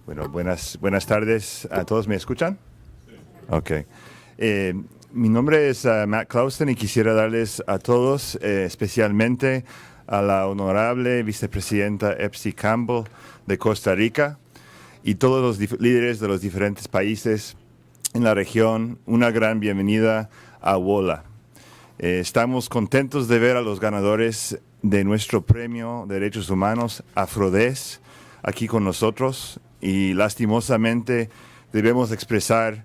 Bueno, buenas tardes a todos. ¿Me escuchan? Ok. Mi nombre es Matt Clausen y quisiera darles a todos, especialmente a la honorable vicepresidenta Epsi Campbell de Costa Rica y todos los líderes de los diferentes países en la región, una gran bienvenida a WOLA. Estamos contentos de ver a los ganadores de nuestro premio de Derechos Humanos, Afrodés, aquí con nosotros y lastimosamente debemos expresar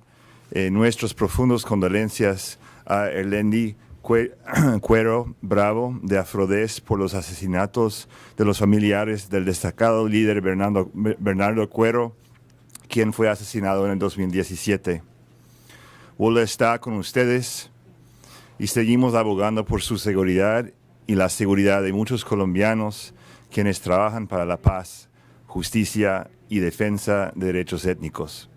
nuestras profundas condolencias a Erlendi Cuero Bravo de Afrodés por los asesinatos de los familiares del destacado líder Bernardo Cuero, quien fue asesinado en el 2017. WOLA está con ustedes y seguimos abogando por su seguridad y la seguridad de muchos colombianos quienes trabajan para la paz, justicia y defensa de derechos étnicos.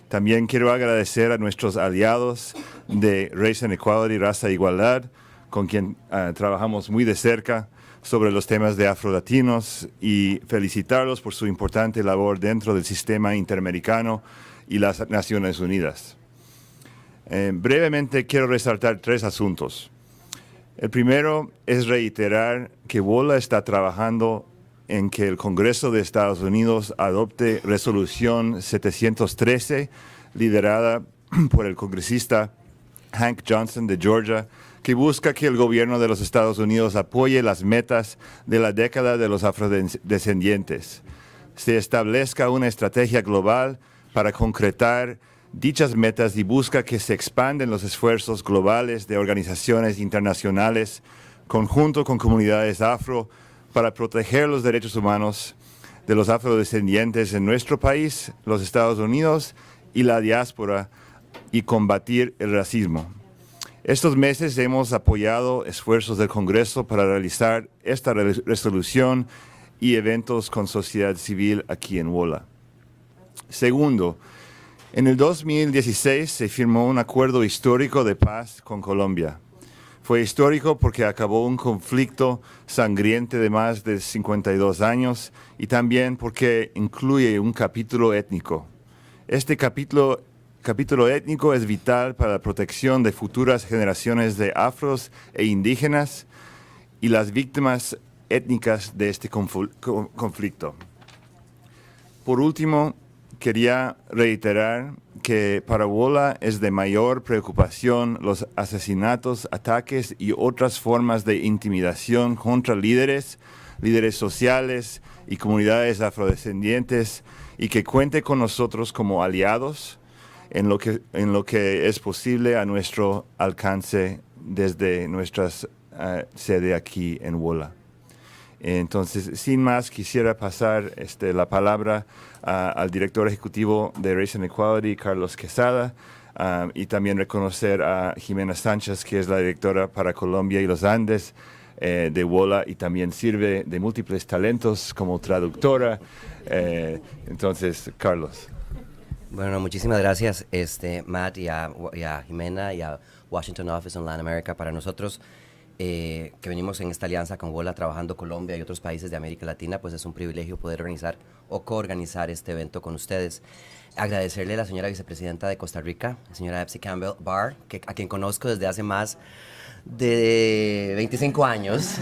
También quiero agradecer a nuestros aliados de Race and Equality, Raza e Igualdad, con quien trabajamos muy de cerca sobre los temas de afrolatinos y felicitarlos por su importante labor dentro del sistema interamericano y las Naciones Unidas. Brevemente quiero resaltar 3 asuntos. El primero es reiterar que WOLA está trabajando en que el Congreso de Estados Unidos adopte resolución 713, liderada por el congresista Hank Johnson de Georgia, que busca que el gobierno de los Estados Unidos apoye las metas de la década de los afrodescendientes. Se establezca una estrategia global para concretar dichas metas y busca que se expanden los esfuerzos globales de organizaciones internacionales, conjunto con comunidades afro, para proteger los derechos humanos de los afrodescendientes en nuestro país, los Estados Unidos y la diáspora, y combatir el racismo. Estos meses hemos apoyado esfuerzos del Congreso para realizar esta resolución y eventos con sociedad civil aquí en WOLA. Segundo, en el 2016 se firmó un acuerdo histórico de paz con Colombia. Fue histórico porque acabó un conflicto sangriento de más de 52 años y también porque incluye un capítulo étnico. Este capítulo étnico es vital para la protección de futuras generaciones de afros e indígenas y las víctimas étnicas de este conflicto. Por último, quería reiterar que para WOLA es de mayor preocupación los asesinatos, ataques y otras formas de intimidación contra líderes sociales y comunidades afrodescendientes y que cuente con nosotros como aliados en lo que es posible a nuestro alcance desde nuestra sede aquí en WOLA. Entonces, sin más, quisiera pasar la palabra al director ejecutivo de Race and Equality, Carlos Quesada, y también reconocer a Jimena Sánchez, que es la directora para Colombia y los Andes de WOLA y también sirve de múltiples talentos como traductora. Entonces, Carlos. Bueno, muchísimas gracias, Matt, y a Jimena y a Washington Office on Latin America. Para nosotros, que venimos en esta alianza con WOLA trabajando Colombia y otros países de América Latina, pues es un privilegio poder organizar o coorganizar este evento con ustedes. Agradecerle a la señora vicepresidenta de Costa Rica, la señora Epsi Campbell Barr, a quien conozco desde hace más de 25 años.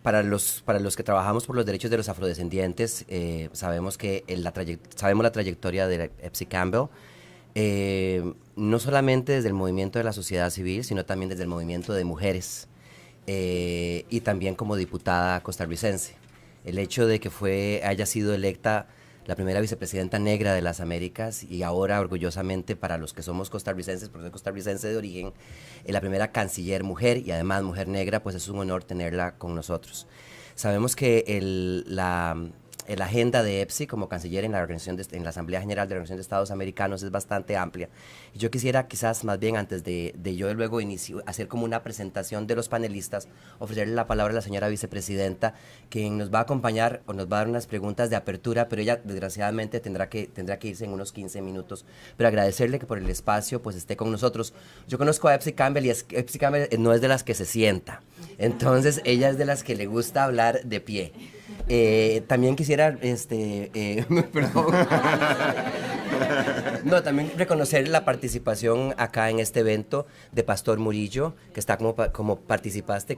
Para los que trabajamos por los derechos de los afrodescendientes, sabemos la trayectoria de Epsi Campbell, no solamente desde el movimiento de la sociedad civil, sino también desde el movimiento de mujeres y también como diputada costarricense. El hecho de que haya sido electa la primera vicepresidenta negra de las Américas y ahora orgullosamente para los que somos costarricenses, porque soy costarricense de origen, la primera canciller mujer y además mujer negra, pues es un honor tenerla con nosotros. Sabemos que la agenda de Epsi como canciller en la Asamblea General de la Organización de Estados Americanos es bastante amplia. Y yo quisiera quizás más bien antes de yo luego hacer como una presentación de los panelistas, ofrecerle la palabra a la señora vicepresidenta, quien nos va a acompañar o nos va a dar unas preguntas de apertura, pero ella desgraciadamente tendrá que irse en unos 15 minutos. Pero agradecerle que por el espacio pues esté con nosotros. Yo conozco a Epsi Campbell y Epsi Campbell no es de las que se sienta. Entonces, ella es de las que le gusta hablar de pie. También quisiera, perdón. No, también reconocer la participación acá en este evento de Pastor Murillo, que está como participante,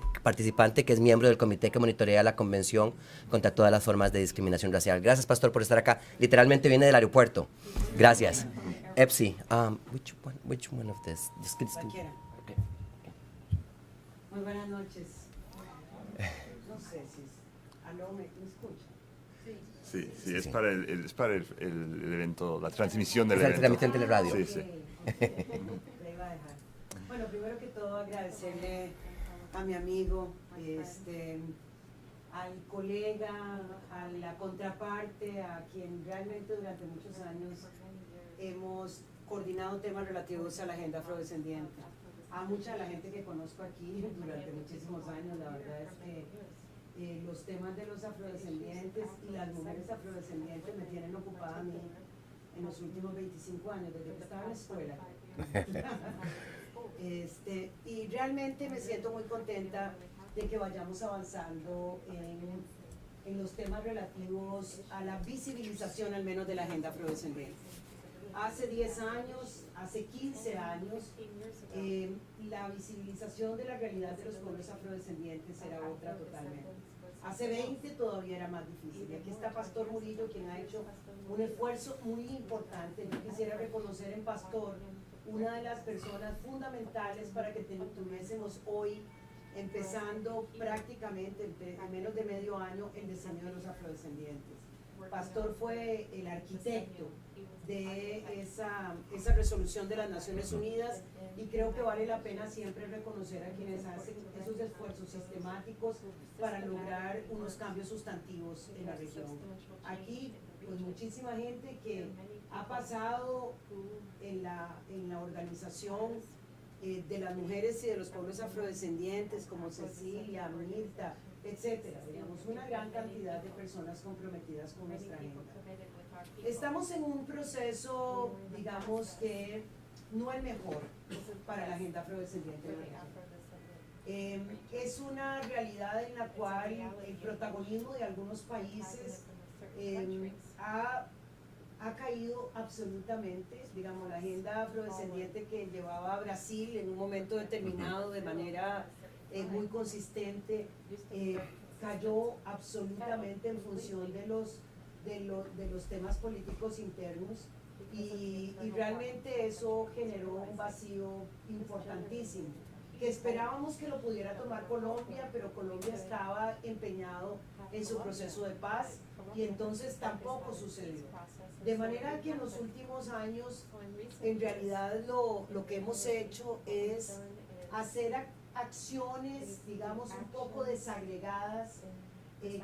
que es miembro del comité que monitorea la Convención contra todas las formas de discriminación racial. Gracias, Pastor, por estar acá. Literalmente viene del aeropuerto. Gracias. Epsi, which one of this? Cualquiera. Okay. Muy buenas noches. No sé si aló, ¿me escucha? Sí, es para el evento, la transmisión del Es la evento. transmisión de radio. Sí, sí. Le iba a dejar. Bueno, primero que todo agradecerle a mi amigo, al colega, a la contraparte, a quien realmente durante muchos años hemos coordinado temas relativos a la agenda afrodescendiente. A mucha de la gente que conozco aquí durante muchísimos años, la verdad es que los temas de los afrodescendientes y las mujeres afrodescendientes me tienen ocupada a mí en los últimos 25 años, desde que estaba en la escuela. Y realmente me siento muy contenta de que vayamos avanzando en los temas relativos a la visibilización al menos de la agenda afrodescendiente. Hace 10 años, hace 15 años, la visibilización de la realidad de los pueblos afrodescendientes era otra totalmente. Hace 20 todavía era más difícil. Y aquí está Pastor Murillo, quien ha hecho un esfuerzo muy importante. Yo quisiera reconocer en Pastor una de las personas fundamentales para que tuviésemos hoy, empezando prácticamente en menos de medio año, el diseño de los afrodescendientes. Pastor fue el arquitecto de esa resolución de las Naciones Unidas y creo que vale la pena siempre reconocer a quienes hacen esos esfuerzos sistemáticos para lograr unos cambios sustantivos en la región. Aquí, pues muchísima gente que ha pasado en la organización de las mujeres y de los pueblos afrodescendientes, como Cecilia, Mirta, etcétera, digamos, una gran cantidad de personas comprometidas con nuestra agenda. Estamos en un proceso, digamos, que no el mejor para la agenda afrodescendiente. Es una realidad en la cual el protagonismo de algunos países ha caído absolutamente. Digamos, la agenda afrodescendiente que llevaba a Brasil en un momento determinado de manera muy consistente, cayó absolutamente en función de los temas políticos internos y realmente eso generó un vacío importantísimo que esperábamos que lo pudiera tomar Colombia, pero Colombia estaba empeñado en su proceso de paz y entonces tampoco sucedió. De manera que en los últimos años, en realidad lo que hemos hecho es hacer acciones, digamos, un poco desagregadas,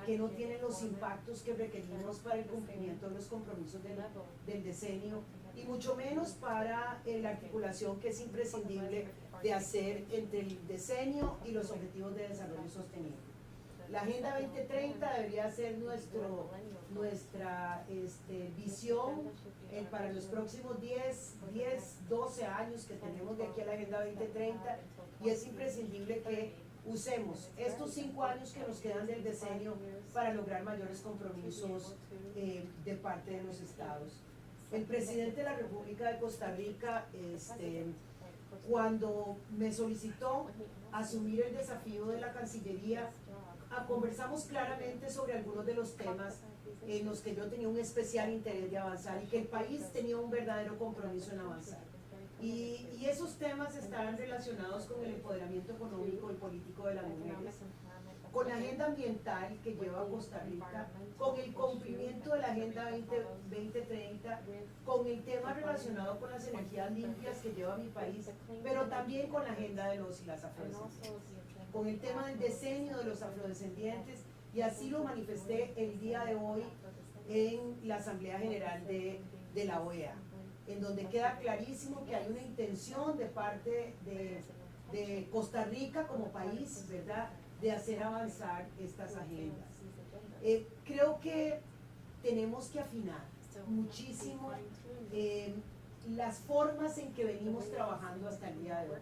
que no tienen los impactos que requerimos para el cumplimiento de los compromisos del decenio y mucho menos para la articulación que es imprescindible de hacer entre el decenio y los objetivos de desarrollo sostenible. La Agenda 2030 debería ser nuestra visión para los próximos 12 años que tenemos de aquí a la Agenda 2030 y es imprescindible que usemos estos 5 años que nos quedan del decenio para lograr mayores compromisos de parte de los estados. El presidente de la República de Costa Rica, cuando me solicitó asumir el desafío de la Cancillería, conversamos claramente sobre algunos de los temas en los que yo tenía un especial interés de avanzar y que el país tenía un verdadero compromiso en avanzar. Y esos temas estarán relacionados con el empoderamiento económico y político de las mujeres, con la agenda ambiental que lleva a Costa Rica, con el cumplimiento de la Agenda 2030, con el tema relacionado con las energías limpias que lleva mi país, pero también con la agenda de los y las afrodescendientes, con el tema del decenio de los afrodescendientes, y así lo manifesté el día de hoy en la Asamblea General de la OEA, en donde queda clarísimo que hay una intención de parte de Costa Rica como país, ¿verdad?, de hacer avanzar estas agendas. Creo que tenemos que afinar muchísimo las formas en que venimos trabajando hasta el día de hoy.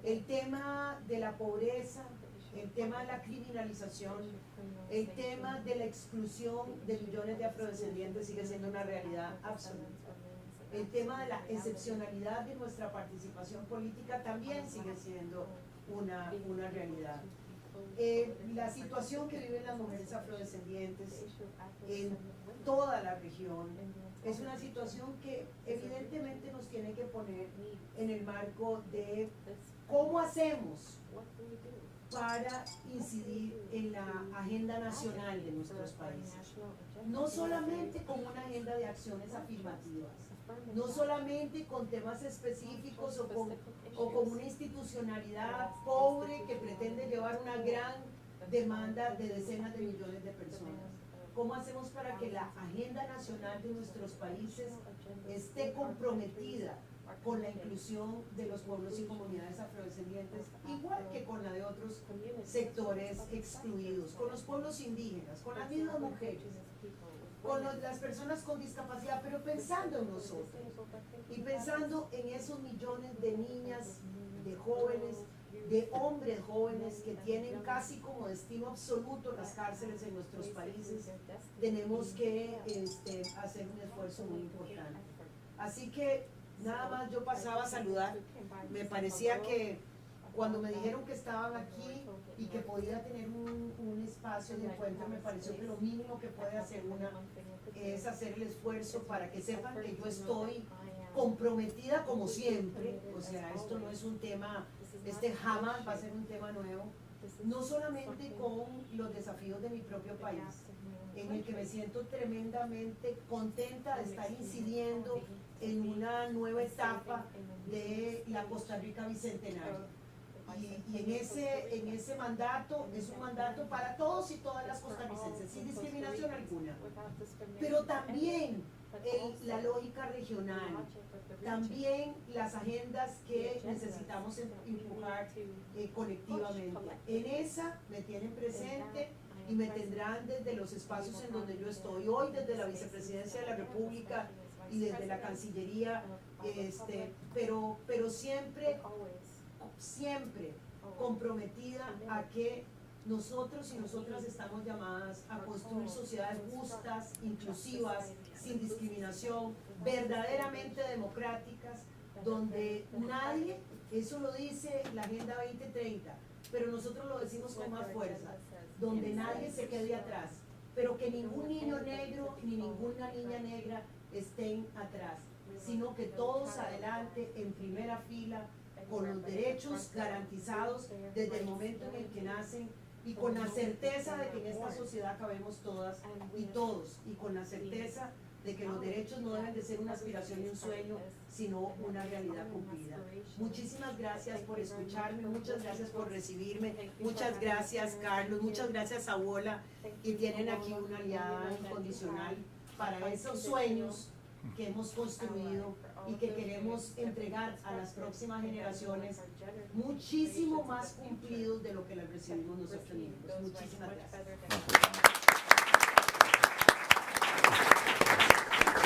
El tema de la pobreza, el tema de la criminalización, el tema de la exclusión de millones de afrodescendientes sigue siendo una realidad absoluta. El tema de la excepcionalidad de nuestra participación política también sigue siendo una realidad. La situación que viven las mujeres afrodescendientes en toda la región es una situación que evidentemente nos tiene que poner en el marco de cómo hacemos para incidir en la agenda nacional de nuestros países. No solamente con una agenda de acciones afirmativas, no solamente con temas específicos o con una institucionalidad pobre que pretende llevar una gran demanda de decenas de millones de personas. ¿Cómo hacemos para que la agenda nacional de nuestros países esté comprometida con la inclusión de los pueblos y comunidades afrodescendientes, igual que con la de otros sectores excluidos, con los pueblos indígenas, con las mismas mujeres, con las personas con discapacidad, pero pensando en nosotros y pensando en esos millones de niñas, de jóvenes, de hombres jóvenes que tienen casi como destino absoluto las cárceles en nuestros países. Tenemos que hacer un esfuerzo muy importante. Así que nada más yo pasaba a saludar. Me parecía que cuando me dijeron que estaban aquí y que podía tener un espacio de encuentro, me pareció que lo mínimo que puede hacer una es hacer el esfuerzo para que sepan que yo estoy comprometida como siempre. O sea, esto no es un tema, jamás va a ser un tema nuevo, no solamente con los desafíos de mi propio país, en el que me siento tremendamente contenta de estar incidiendo en una nueva etapa de la Costa Rica Bicentenaria. Y en ese mandato, es un mandato para todos y todas las costarricenses, sin discriminación alguna, pero también la lógica regional, también las agendas que necesitamos empujar colectivamente. En esa me tienen presente y me tendrán desde los espacios en donde yo estoy hoy, desde la Vicepresidencia de la República y desde la Cancillería, pero siempre comprometida a que nosotros y nosotras estamos llamadas a construir sociedades justas, inclusivas, sin discriminación, verdaderamente democráticas, donde nadie, eso lo dice la Agenda 2030, pero nosotros lo decimos con más fuerza, donde nadie se quede atrás, pero que ningún niño negro ni ninguna niña negra estén atrás, sino que todos adelante en primera fila, con los derechos garantizados desde el momento en el que nacen y con la certeza de que en esta sociedad cabemos todas y todos, y con la certeza de que los derechos no deben de ser una aspiración y un sueño, sino una realidad cumplida. Muchísimas gracias por escucharme, muchas gracias por recibirme, muchas gracias Carlos, muchas gracias Abuela, y tienen aquí una aliada incondicional para esos sueños que hemos construido y que queremos entregar a las próximas generaciones muchísimo más cumplidos de lo que las recibimos nosotros mismos. Muchísimas gracias.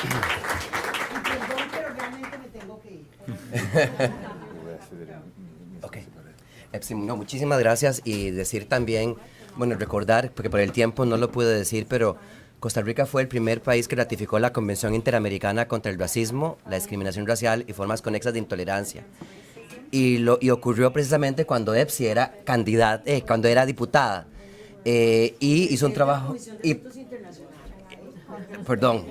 Y perdón, pero realmente me tengo que ir. Okay. No, muchísimas gracias, y decir también, bueno, recordar, porque por el tiempo no lo pude decir, pero Costa Rica fue el primer país que ratificó la Convención Interamericana contra el Racismo, la Discriminación Racial y Formas Conexas de Intolerancia. Y ocurrió precisamente cuando EPSI era candidata, cuando era diputada. Y hizo un trabajo... Perdón.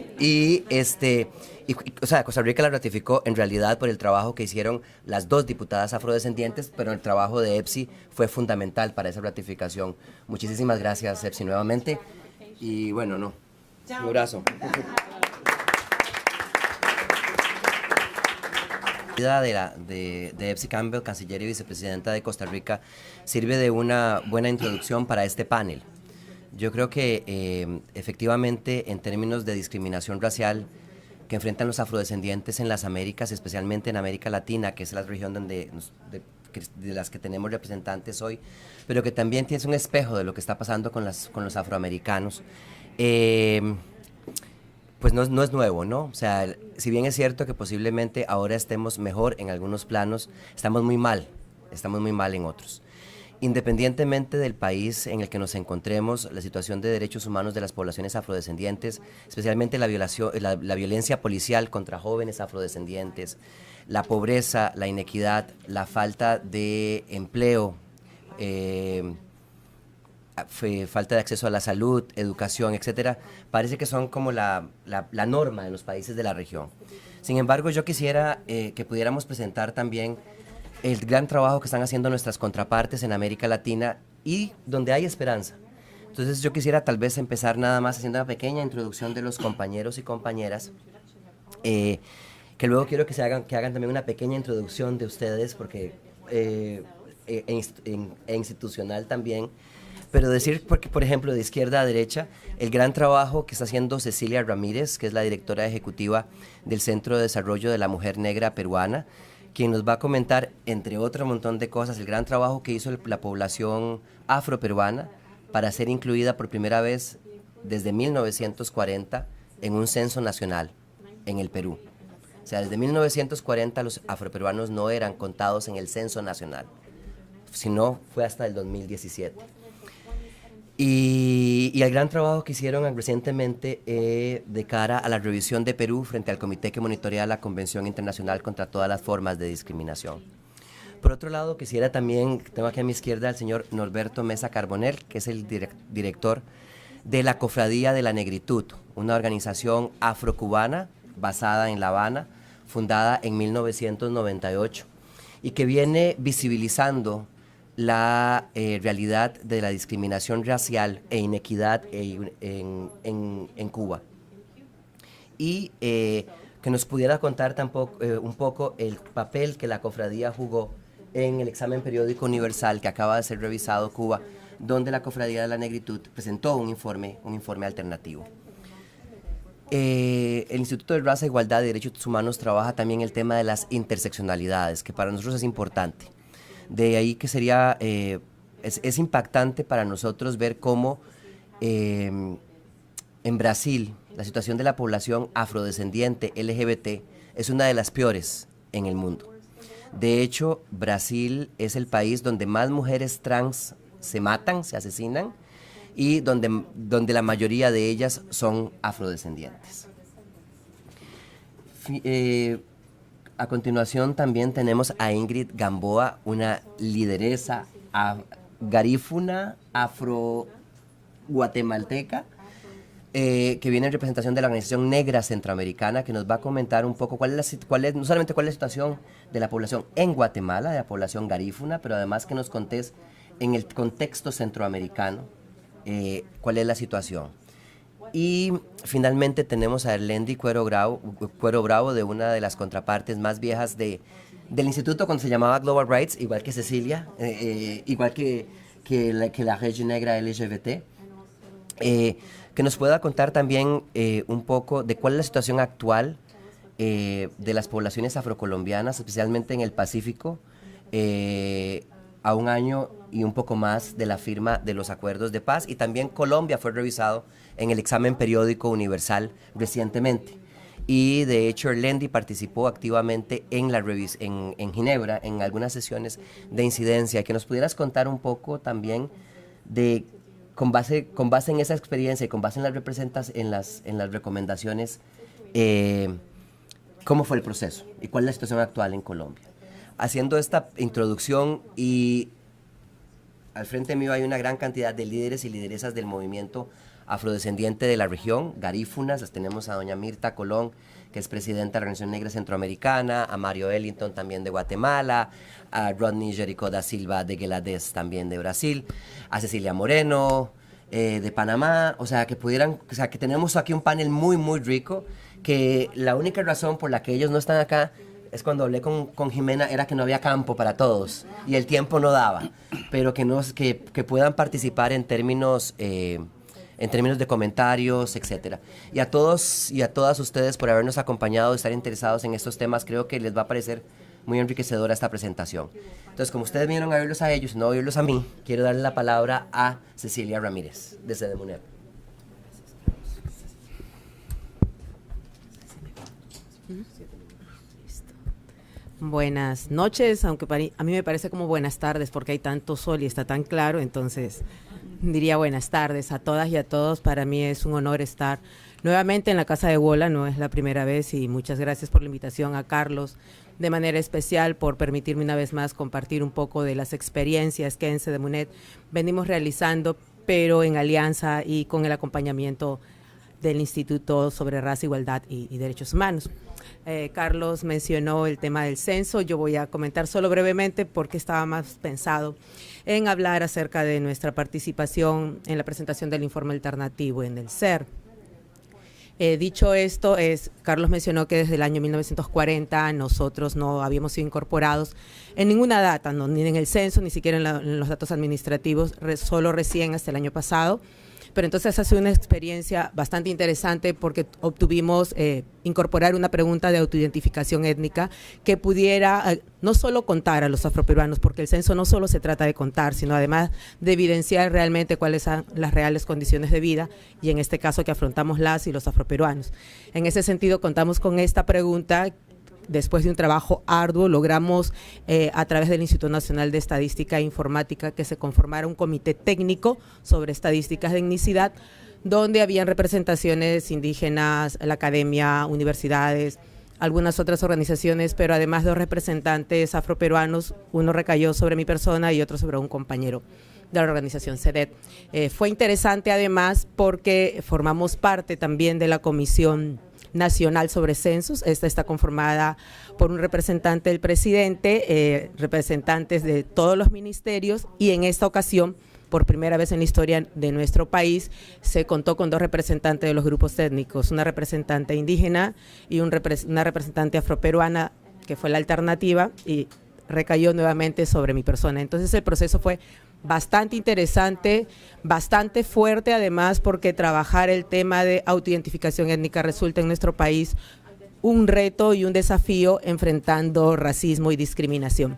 O sea, Costa Rica la ratificó en realidad por el trabajo que hicieron las dos diputadas afrodescendientes, pero el trabajo de EPSI fue fundamental para esa ratificación. Muchísimas gracias, EPSI, nuevamente. Y bueno, no. Un abrazo. De EPSI Campbell, canciller y vicepresidenta de Costa Rica, sirve de una buena introducción para este panel. Yo creo que efectivamente, en términos de discriminación racial que enfrentan los afrodescendientes en las Américas, especialmente en América Latina, que es la región de las que tenemos representantes hoy, pero que también es un espejo de lo que está pasando con los afroamericanos, pues no es nuevo, ¿no? O sea, si bien es cierto que posiblemente ahora estemos mejor en algunos planos, estamos muy mal en otros. Independientemente del país en el que nos encontremos, la situación de derechos humanos de las poblaciones afrodescendientes, especialmente la violencia policial contra jóvenes afrodescendientes, la pobreza, la inequidad, la falta de empleo, falta de acceso a la salud, educación, etcétera, parece que son como la norma en los países de la región. Sin embargo, yo quisiera que pudiéramos presentar también el gran trabajo que están haciendo nuestras contrapartes en América Latina y donde hay esperanza. Entonces yo quisiera tal vez empezar nada más haciendo una pequeña introducción de los compañeros y compañeras, que luego quiero que hagan también una pequeña introducción de ustedes, porque institucional también, pero decir, porque, por ejemplo, de izquierda a derecha, el gran trabajo que está haciendo Cecilia Ramírez, que es la directora ejecutiva del Centro de Desarrollo de la Mujer Negra Peruana, quien nos va a comentar, entre otro montón de cosas, el gran trabajo que hizo la población afroperuana para ser incluida por primera vez desde 1940 en un censo nacional en el Perú. O sea, desde 1940 los afroperuanos no eran contados en el censo nacional, sino fue hasta el 2017. Y el gran trabajo que hicieron recientemente de cara a la revisión de Perú frente al comité que monitorea la Convención Internacional contra todas las formas de discriminación. Por otro lado, quisiera también, tengo aquí a mi izquierda al señor Norberto Mesa Carbonell, que es el director de la Cofradía de la Negritud, una organización afrocubana basada en La Habana, fundada en 1998, y que viene visibilizando la realidad de la discriminación racial e inequidad en Cuba. Y que nos pudiera contar un poco el papel que la cofradía jugó en el examen periódico universal que acaba de ser revisado Cuba, donde la Cofradía de la Negritud presentó un informe alternativo. El Instituto de Raza, Igualdad y Derechos Humanos trabaja también el tema de las interseccionalidades, que para nosotros es importante. De ahí que sería, es impactante para nosotros ver cómo en Brasil la situación de la población afrodescendiente LGBT es una de las peores en el mundo. De hecho, Brasil es el país donde más mujeres trans se matan, se asesinan, y donde la mayoría de ellas son afrodescendientes. A continuación también tenemos a Ingrid Gamboa, una lideresa garífuna afro-guatemalteca, que viene en representación de la Organización Negra Centroamericana, que nos va a comentar un poco no solamente cuál es la situación de la población en Guatemala, de la población garífuna, pero además que nos contés en el contexto centroamericano cuál es la situación. Y finalmente tenemos a Erlendi Cuero Bravo, de una de las contrapartes más viejas del instituto cuando se llamaba Global Rights, igual que Cecilia, igual que la Red Negra LGBT, que nos pueda contar también un poco de cuál es la situación actual de las poblaciones afrocolombianas, especialmente en el Pacífico, a un año y un poco más de la firma de los acuerdos de paz. Y también Colombia fue revisado en el examen periódico universal recientemente. Y de hecho Erlendi participó activamente en Ginebra, en algunas sesiones de incidencia. Que nos pudieras contar un poco también de, con base en esa experiencia y con base en las recomendaciones, cómo fue el proceso y cuál es la situación actual en Colombia. Haciendo esta introducción, y al frente mío hay una gran cantidad de líderes y lideresas del movimiento afrodescendiente de la región, garífunas. Tenemos a doña Mirta Colón, que es presidenta de la Organización Negra Centroamericana, a Mario Ellington también de Guatemala, a Rodney Jericó da Silva de Gueladés también de Brasil, a Cecilia Moreno de Panamá, o sea que tenemos aquí un panel muy muy rico, que la única razón por la que ellos no están acá es cuando hablé con Jimena, era que no había campo para todos y el tiempo no daba, pero que puedan participar en términos de comentarios, etcétera. Y a todos y a todas ustedes por habernos acompañado, estar interesados en estos temas. Creo que les va a parecer muy enriquecedora esta presentación. Entonces, como ustedes vinieron a oírlos a ellos, no a oírlos a mí, quiero darle la palabra a Cecilia Ramírez, de CEDEMUNEP. Buenas noches, aunque a mí me parece como buenas tardes porque hay tanto sol y está tan claro, entonces diría buenas tardes a todas y a todos. Para mí es un honor estar nuevamente en la Casa de Wola, no es la primera vez, y muchas gracias por la invitación a Carlos, de manera especial por permitirme una vez más compartir un poco de las experiencias que en CEDEMUNED venimos realizando, pero en alianza y con el acompañamiento del Instituto sobre Raza, Igualdad y Derechos Humanos. Carlos mencionó el tema del censo. Yo voy a comentar solo brevemente porque estaba más pensado en hablar acerca de nuestra participación en la presentación del informe alternativo en el CER. Dicho esto, Carlos mencionó que desde el año 1940 nosotros no habíamos sido incorporados en ninguna data, no, ni en el censo, ni siquiera en los datos administrativos, solo recién hasta el año pasado. Pero entonces ha sido una experiencia bastante interesante porque obtuvimos incorporar una pregunta de autoidentificación étnica que pudiera no solo contar a los afroperuanos, porque el censo no solo se trata de contar, sino además de evidenciar realmente cuáles son las reales condiciones de vida, y en este caso que afrontamos las y los afroperuanos. En ese sentido, contamos con esta pregunta. Después de un trabajo arduo, logramos a través del Instituto Nacional de Estadística e Informática que se conformara un comité técnico sobre estadísticas de etnicidad, donde habían representaciones indígenas, la academia, universidades, algunas otras organizaciones, pero además 2 representantes afroperuanos, uno recayó sobre mi persona y otro sobre un compañero de la organización CEDET. Fue interesante además porque formamos parte también de la Comisión Nacional sobre Censos. Esta está conformada por un representante del presidente, representantes de todos los ministerios, y en esta ocasión, por primera vez en la historia de nuestro país, se contó con 2 representantes de los grupos étnicos, una representante indígena y una representante afroperuana, que fue la alternativa, y recayó nuevamente sobre mi persona. Entonces el proceso fue bastante interesante, bastante fuerte además, porque trabajar el tema de autoidentificación étnica resulta en nuestro país un reto y un desafío, enfrentando racismo y discriminación.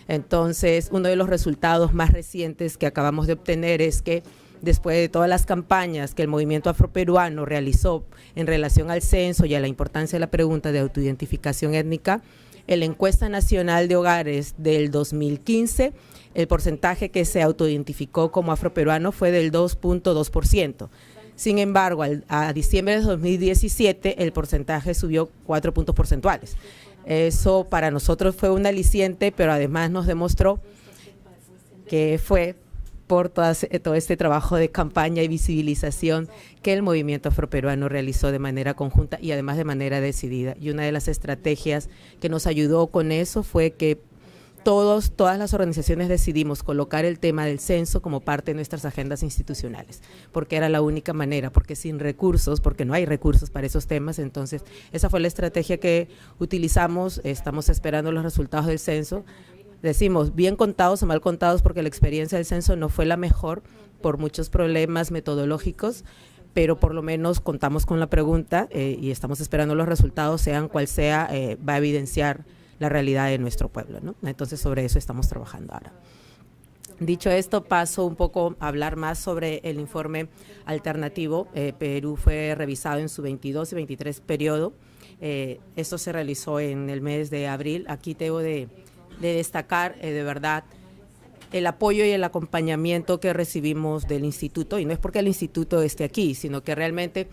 Entonces, uno de los resultados más recientes que acabamos de obtener es que después de todas las campañas que el movimiento afroperuano realizó en relación al censo y a la importancia de la pregunta de autoidentificación étnica, en la encuesta nacional de hogares del 2015, el porcentaje que se autoidentificó como afroperuano fue del 2.2%. Sin embargo, a diciembre de 2017, el porcentaje subió 4 puntos porcentuales. Eso para nosotros fue un aliciente, pero además nos demostró que fue por todo este trabajo de campaña y visibilización que el movimiento afroperuano realizó de manera conjunta y además de manera decidida. Y una de las estrategias que nos ayudó con eso fue que todas las organizaciones decidimos colocar el tema del censo como parte de nuestras agendas institucionales, porque era la única manera, porque sin recursos, porque no hay recursos para esos temas. Entonces esa fue la estrategia que utilizamos. Estamos esperando los resultados del censo. Decimos bien contados o mal contados porque la experiencia del censo no fue la mejor por muchos problemas metodológicos, pero por lo menos contamos con la pregunta y estamos esperando los resultados, sean cual sea, va a evidenciar la realidad de nuestro pueblo, ¿no? Entonces sobre eso estamos trabajando ahora. Dicho esto, paso un poco a hablar más sobre el informe alternativo. Perú fue revisado en su 22 y 23 periodo. Esto se realizó en el mes de abril. Aquí tengo de destacar de verdad el apoyo y el acompañamiento que recibimos del instituto, y no es porque el instituto esté aquí, sino que realmente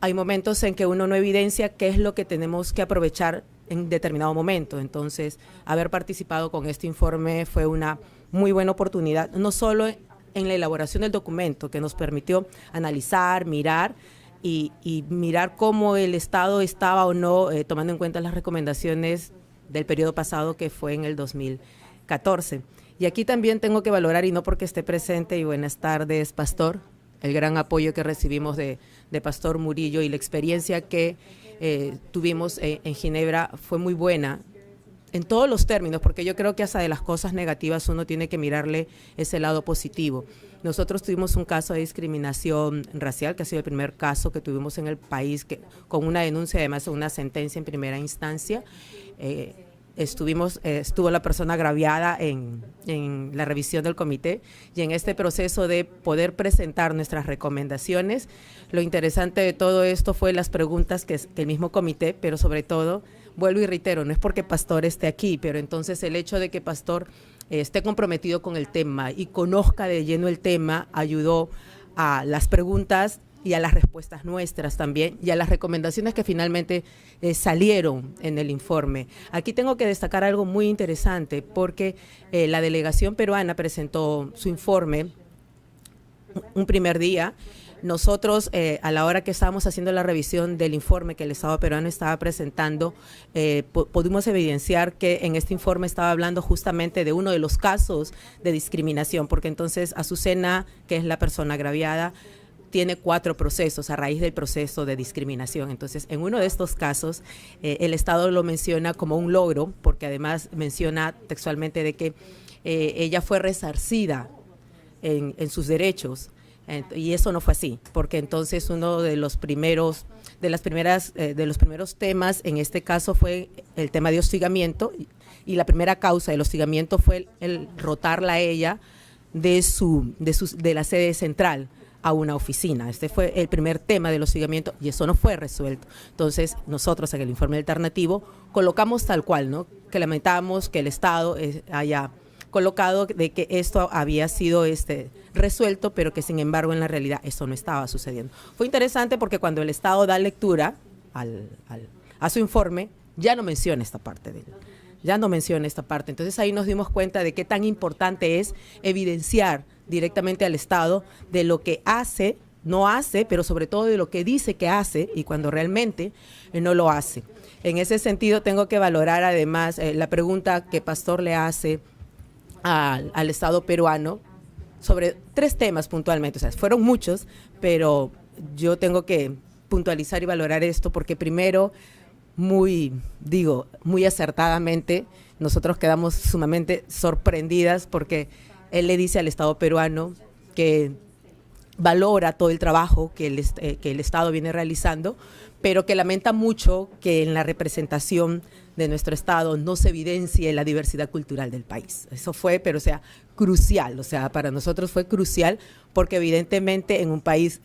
hay momentos en que uno no evidencia qué es lo que tenemos que aprovechar en determinado momento. Entonces, haber participado con este informe fue una muy buena oportunidad, no solo en la elaboración del documento, que nos permitió analizar, mirar y mirar cómo el Estado estaba o no tomando en cuenta las recomendaciones del periodo pasado, que fue en el 2014. Y aquí también tengo que valorar, y no porque esté presente, y buenas tardes, Pastor, el gran apoyo que recibimos de Pastor Murillo, y la experiencia que tuvimos en Ginebra fue muy buena en todos los términos, porque yo creo que hasta de las cosas negativas uno tiene que mirarle ese lado positivo. Nosotros tuvimos un caso de discriminación racial, que ha sido el primer caso que tuvimos en el país, con una denuncia, además una sentencia en primera instancia. Estuvo la persona agraviada en la revisión del comité, y en este proceso de poder presentar nuestras recomendaciones, lo interesante de todo esto fue las preguntas que el mismo comité, pero sobre todo vuelvo y reitero, no es porque Pastor esté aquí, pero entonces el hecho de que Pastor esté comprometido con el tema y conozca de lleno el tema ayudó a las preguntas y a las respuestas nuestras también y a las recomendaciones que finalmente salieron en el informe. Aquí tengo que destacar algo muy interesante porque la delegación peruana presentó su informe un primer día. Nosotros, a la hora que estábamos haciendo la revisión del informe que el Estado peruano estaba presentando, pudimos evidenciar que en este informe estaba hablando justamente de uno de los casos de discriminación, porque entonces Azucena, que es la persona agraviada, tiene 4 procesos a raíz del proceso de discriminación. Entonces, en uno de estos casos, el Estado lo menciona como un logro, porque además menciona textualmente de que ella fue resarcida en sus derechos. Y eso no fue así, porque entonces uno de los primeros temas en este caso fue el tema de hostigamiento, y la primera causa del hostigamiento fue el rotarla a ella de la sede central a una oficina. Este fue el primer tema del hostigamiento y eso no fue resuelto. Entonces nosotros en el informe alternativo colocamos tal cual, ¿no?, que lamentamos que el Estado haya colocado de que esto había sido resuelto, pero que sin embargo en la realidad eso no estaba sucediendo. Fue interesante porque cuando el Estado da lectura a su informe, ya no menciona esta parte Entonces ahí nos dimos cuenta de qué tan importante es evidenciar directamente al Estado de lo que hace, no hace, pero sobre todo de lo que dice que hace y cuando realmente no lo hace. En ese sentido tengo que valorar además la pregunta que Pastor le hace al Estado peruano sobre 3 temas puntualmente. O sea, fueron muchos, pero yo tengo que puntualizar y valorar esto porque primero, muy acertadamente, nosotros quedamos sumamente sorprendidas porque él le dice al Estado peruano que valora todo el trabajo que el Estado viene realizando, pero que lamenta mucho que en la representación de nuestro Estado no se evidencie la diversidad cultural del país. Eso fue, pero o sea, crucial, o sea, para nosotros fue crucial porque evidentemente en un país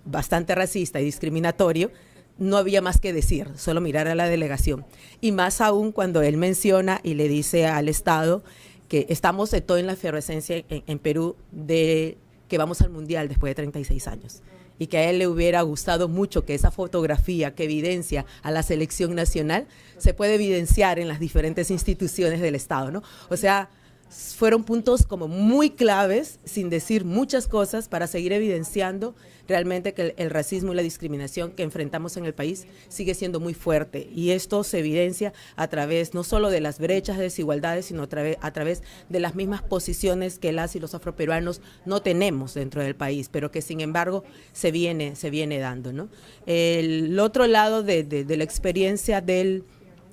bastante racista y discriminatorio no había más que decir, solo mirar a la delegación. Y más aún cuando él menciona y le dice al Estado que estamos de todo en la efervescencia en Perú de que vamos al Mundial después de 36 años. Y que a él le hubiera gustado mucho que esa fotografía que evidencia a la selección nacional se puede evidenciar en las diferentes instituciones del Estado, ¿no? O sea, fueron puntos como muy claves, sin decir muchas cosas, para seguir evidenciando realmente que el racismo y la discriminación que enfrentamos en el país sigue siendo muy fuerte. Y esto se evidencia a través no solo de las brechas de desigualdades, sino a través de las mismas posiciones que las y los afroperuanos no tenemos dentro del país, pero que sin embargo se viene dando, ¿no? El otro lado de la experiencia del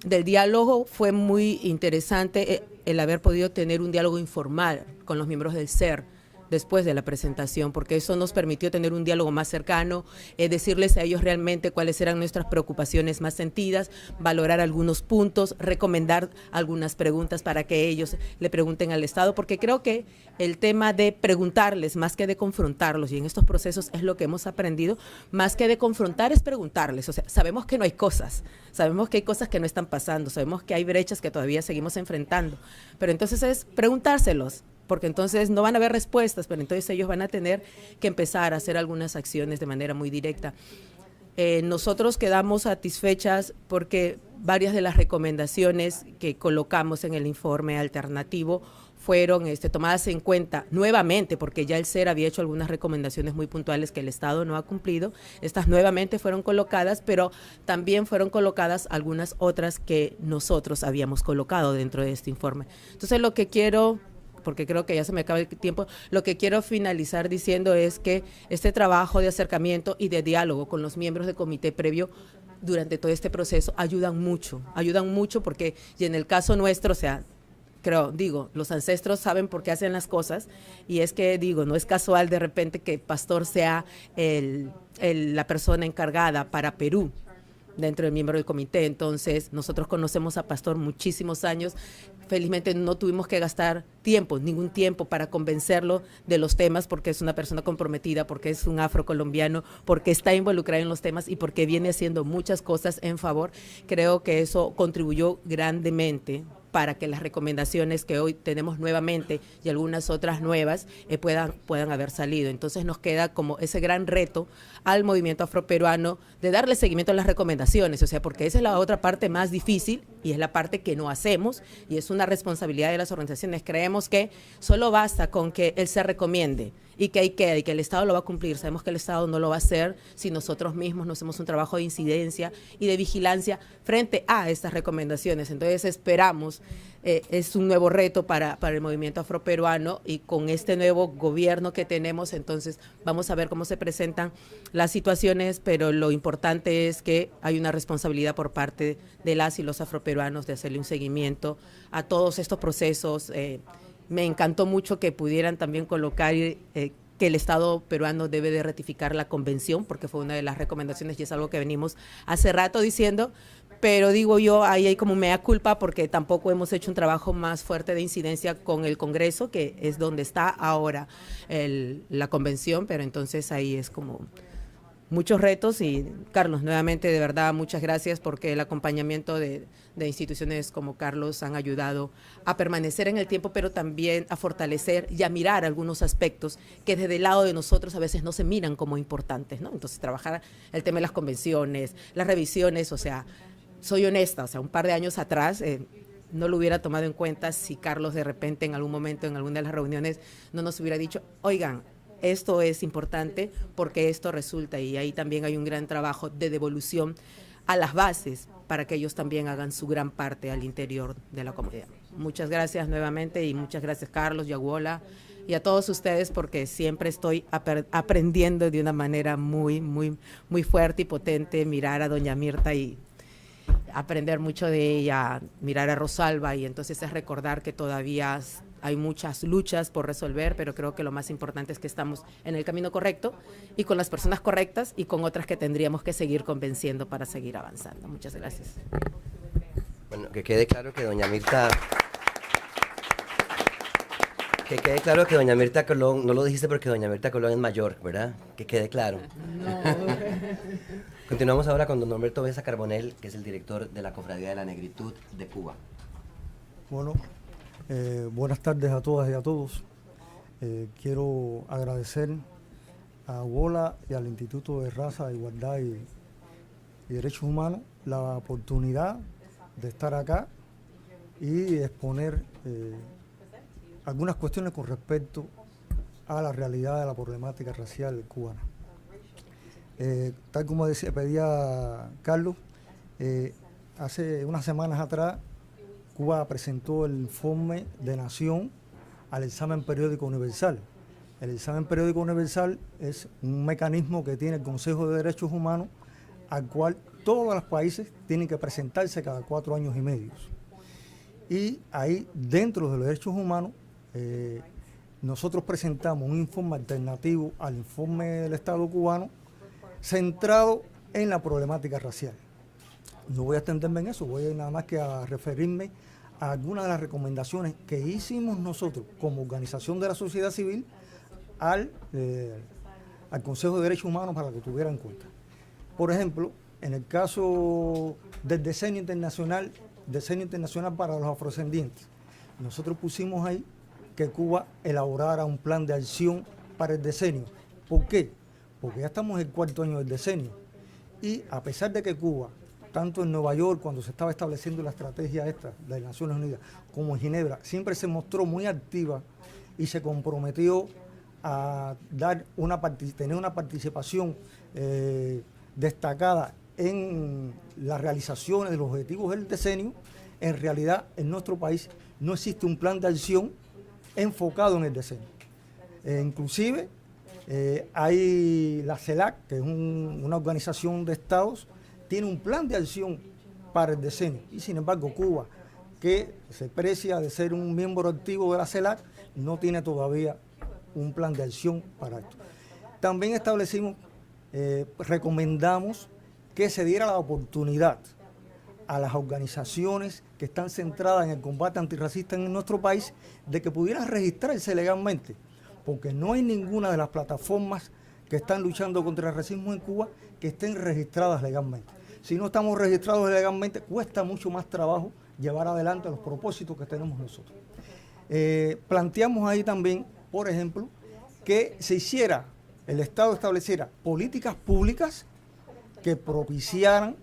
diálogo fue muy interesante el haber podido tener un diálogo informal con los miembros del SER después de la presentación, porque eso nos permitió tener un diálogo más cercano, decirles a ellos realmente cuáles eran nuestras preocupaciones más sentidas, valorar algunos puntos, recomendar algunas preguntas para que ellos le pregunten al Estado, porque creo que el tema de preguntarles más que de confrontarlos, y en estos procesos es lo que hemos aprendido, más que de confrontar es preguntarles. O sea, sabemos que no hay cosas, sabemos que hay cosas que no están pasando, sabemos que hay brechas que todavía seguimos enfrentando, pero entonces es preguntárselos, porque entonces no van a haber respuestas, pero entonces ellos van a tener que empezar a hacer algunas acciones de manera muy directa. Nosotros quedamos satisfechas porque varias de las recomendaciones que colocamos en el informe alternativo fueron tomadas en cuenta nuevamente, porque ya el SER había hecho algunas recomendaciones muy puntuales que el Estado no ha cumplido. Estas nuevamente fueron colocadas, pero también fueron colocadas algunas otras que nosotros habíamos colocado dentro de este informe. Entonces lo que quiero, porque creo que ya se me acaba el tiempo, lo que quiero finalizar diciendo es que este trabajo de acercamiento y de diálogo con los miembros del comité previo durante todo este proceso ayudan mucho porque, y en el caso nuestro, o sea, los ancestros saben por qué hacen las cosas, y es que, no es casual de repente que Pastor sea la persona encargada para Perú dentro del miembro del comité. Entonces, nosotros conocemos a Pastor muchísimos años. Felizmente no tuvimos que gastar tiempo, ningún tiempo para convencerlo de los temas, porque es una persona comprometida, porque es un afrocolombiano, porque está involucrado en los temas y porque viene haciendo muchas cosas en favor. Creo que eso contribuyó grandemente para que las recomendaciones que hoy tenemos nuevamente y algunas otras nuevas puedan haber salido. Entonces nos queda como ese gran reto al movimiento afroperuano de darle seguimiento a las recomendaciones, o sea, porque esa es la otra parte más difícil y es la parte que no hacemos y es una responsabilidad de las organizaciones. Creemos que solo basta con que él se recomiende y que ahí queda y que el Estado lo va a cumplir. Sabemos que el Estado no lo va a hacer si nosotros mismos no hacemos un trabajo de incidencia y de vigilancia frente a estas recomendaciones. Entonces esperamos, es un nuevo reto para el movimiento afroperuano y con este nuevo gobierno que tenemos, entonces vamos a ver cómo se presentan las situaciones, pero lo importante es que hay una responsabilidad por parte de las y los afroperuanos de hacerle un seguimiento a todos estos procesos. Me encantó mucho que pudieran también colocar que el Estado peruano debe de ratificar la convención, porque fue una de las recomendaciones y es algo que venimos hace rato diciendo, pero digo yo, ahí hay como mea culpa porque tampoco hemos hecho un trabajo más fuerte de incidencia con el Congreso, que es donde está ahora la convención, pero entonces ahí es como muchos retos. Y Carlos, nuevamente de verdad muchas gracias porque el acompañamiento de instituciones como Carlos han ayudado a permanecer en el tiempo, pero también a fortalecer y a mirar algunos aspectos que desde el lado de nosotros a veces no se miran como importantes, ¿no? Entonces trabajar el tema de las convenciones, las revisiones, o sea, soy honesta, o sea, un par de años atrás no lo hubiera tomado en cuenta si Carlos de repente en algún momento, en alguna de las reuniones, no nos hubiera dicho, oigan, esto es importante porque esto resulta, y ahí también hay un gran trabajo de devolución a las bases para que ellos también hagan su gran parte al interior de la comunidad. Muchas gracias nuevamente y muchas gracias Carlos, Yaguola y a todos ustedes porque siempre estoy aprendiendo de una manera muy, muy, muy fuerte y potente, mirar a doña Mirta y aprender mucho de ella, mirar a Rosalba, y entonces es recordar que todavía hay muchas luchas por resolver, pero creo que lo más importante es que estamos en el camino correcto y con las personas correctas y con otras que tendríamos que seguir convenciendo para seguir avanzando. Muchas gracias. Bueno, que quede claro que doña Mirta... Que quede claro que doña Mirta Colón, no lo dijiste porque doña Mirta Colón es mayor, ¿verdad? Que quede claro. No. Continuamos ahora con don Norberto Besa Carbonell, que es el director de la Cofradía de la Negritud de Cuba. Bueno, buenas tardes a todas y a todos. Quiero agradecer a UOLA y al Instituto de Raza, Igualdad y Derechos Humanos la oportunidad de estar acá y exponer algunas cuestiones con respecto a la realidad de la problemática racial cubana. Tal como pedía Carlos, hace unas semanas atrás Cuba presentó el informe de Nación al examen periódico universal. El examen periódico universal es un mecanismo que tiene el Consejo de Derechos Humanos, al cual todos los países tienen que presentarse cada 4 años y medio. Y ahí, dentro de los derechos humanos, nosotros presentamos un informe alternativo al informe del Estado cubano, centrado en la problemática racial. No voy a extenderme en eso, voy nada más que a referirme a algunas de las recomendaciones que hicimos nosotros como organización de la sociedad civil al Consejo de Derechos Humanos para que tuviera en cuenta. Por ejemplo, en el caso del Decenio Internacional para los Afrodescendientes, nosotros pusimos ahí que Cuba elaborara un plan de acción para el decenio. ¿Por qué? Porque ya estamos en el 4º año del decenio y a pesar de que Cuba, tanto en Nueva York, cuando se estaba estableciendo la estrategia esta de las Naciones Unidas, como en Ginebra, siempre se mostró muy activa y se comprometió a tener una participación destacada en las realizaciones de los objetivos del decenio. En realidad, en nuestro país no existe un plan de acción enfocado en el decenio. Inclusive, hay la CELAC, que es una organización de estados, tiene un plan de acción para el decenio. Y sin embargo, Cuba, que se precia de ser un miembro activo de la CELAC, no tiene todavía un plan de acción para esto. También establecimos, recomendamos que se diera la oportunidad a las organizaciones que están centradas en el combate antirracista en nuestro país de que pudieran registrarse legalmente, porque no hay ninguna de las plataformas que están luchando contra el racismo en Cuba que estén registradas legalmente. Si no estamos registrados legalmente, cuesta mucho más trabajo llevar adelante los propósitos que tenemos nosotros. Planteamos ahí también, por ejemplo, que el Estado estableciera políticas públicas que propiciaran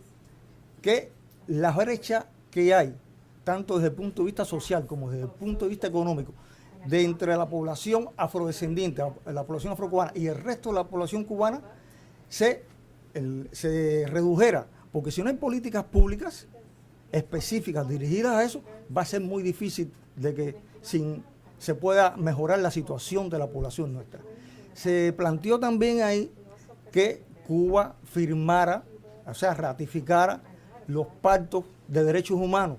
que las brechas que hay, tanto desde el punto de vista social como desde el punto de vista económico, de entre la población afrodescendiente, la población afrocubana y el resto de la población cubana, se redujera. Porque si no hay políticas públicas específicas dirigidas a eso, va a ser muy difícil de que se pueda mejorar la situación de la población nuestra. Se planteó también ahí que Cuba firmara, o sea, ratificara los pactos de derechos humanos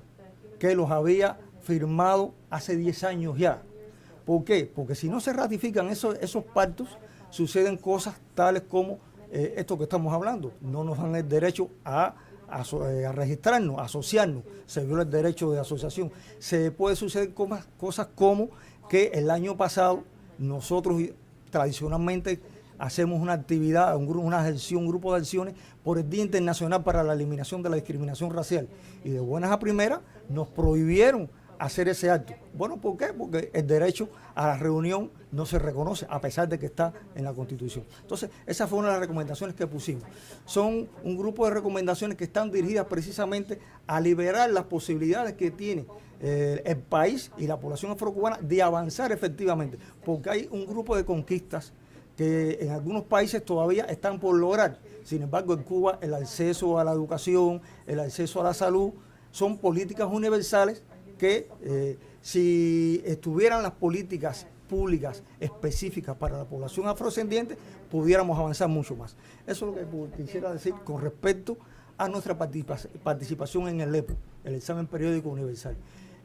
que los había firmado hace 10 años ya. ¿Por qué? Porque si no se ratifican esos pactos, suceden cosas tales como esto que estamos hablando. No nos dan el derecho a registrarnos, a asociarnos, se viola el derecho de asociación. Se puede suceder cosas como que el año pasado nosotros tradicionalmente hacemos una actividad, un grupo de acciones por el Día Internacional para la Eliminación de la Discriminación Racial. Y de buenas a primeras nos prohibieron hacer ese acto. Bueno, ¿por qué? Porque el derecho a la reunión no se reconoce, a pesar de que está en la Constitución. Entonces, esa fue una de las recomendaciones que pusimos. Son un grupo de recomendaciones que están dirigidas precisamente a liberar las posibilidades que tiene el país y la población afrocubana de avanzar efectivamente, porque hay un grupo de conquistas que en algunos países todavía están por lograr. Sin embargo, en Cuba el acceso a la educación, el acceso a la salud, son políticas universales que si estuvieran las políticas públicas específicas para la población afrodescendiente, pudiéramos avanzar mucho más. Eso es lo que quisiera decir con respecto a nuestra participación en el EPO, el examen periódico universal.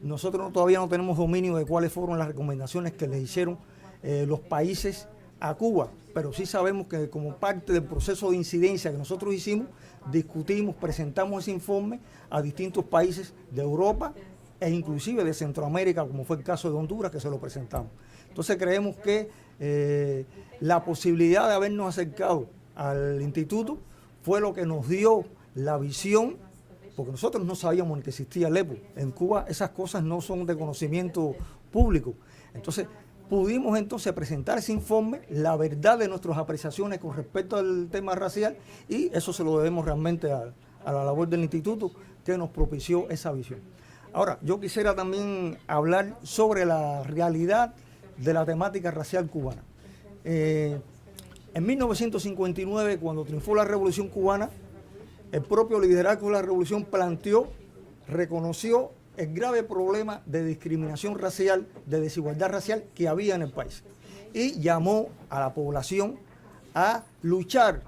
Nosotros todavía no tenemos dominio de cuáles fueron las recomendaciones que les hicieron los países a Cuba, pero sí sabemos que como parte del proceso de incidencia que nosotros hicimos, discutimos, presentamos ese informe a distintos países de Europa e inclusive de Centroamérica, como fue el caso de Honduras, que se lo presentamos. Entonces creemos que la posibilidad de habernos acercado al instituto fue lo que nos dio la visión, porque nosotros no sabíamos ni que existía el EPO. En Cuba esas cosas no son de conocimiento público. Entonces pudimos entonces presentar ese informe, la verdad de nuestras apreciaciones con respecto al tema racial, y eso se lo debemos realmente a la labor del instituto que nos propició esa visión. Ahora, yo quisiera también hablar sobre la realidad de la temática racial cubana. En 1959, cuando triunfó la Revolución Cubana, el propio liderazgo de la Revolución reconoció el grave problema de discriminación racial, de desigualdad racial que había en el país, y llamó a la población a luchar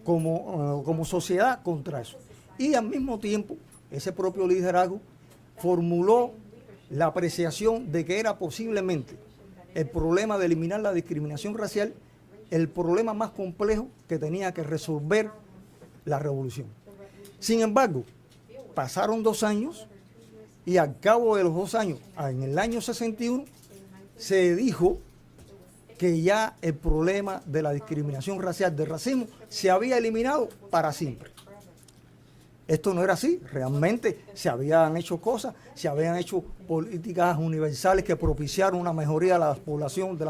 como sociedad contra eso. Y al mismo tiempo, ese propio liderazgo formuló la apreciación de que era posiblemente el problema de eliminar la discriminación racial el problema más complejo que tenía que resolver la revolución. Sin embargo, pasaron 2 años y al cabo de los 2 años, en el año 61, se dijo que ya el problema de la discriminación racial, del racismo, se había eliminado para siempre. Esto no era así, realmente se habían hecho cosas, se habían hecho políticas universales que propiciaron una mejoría de la población, de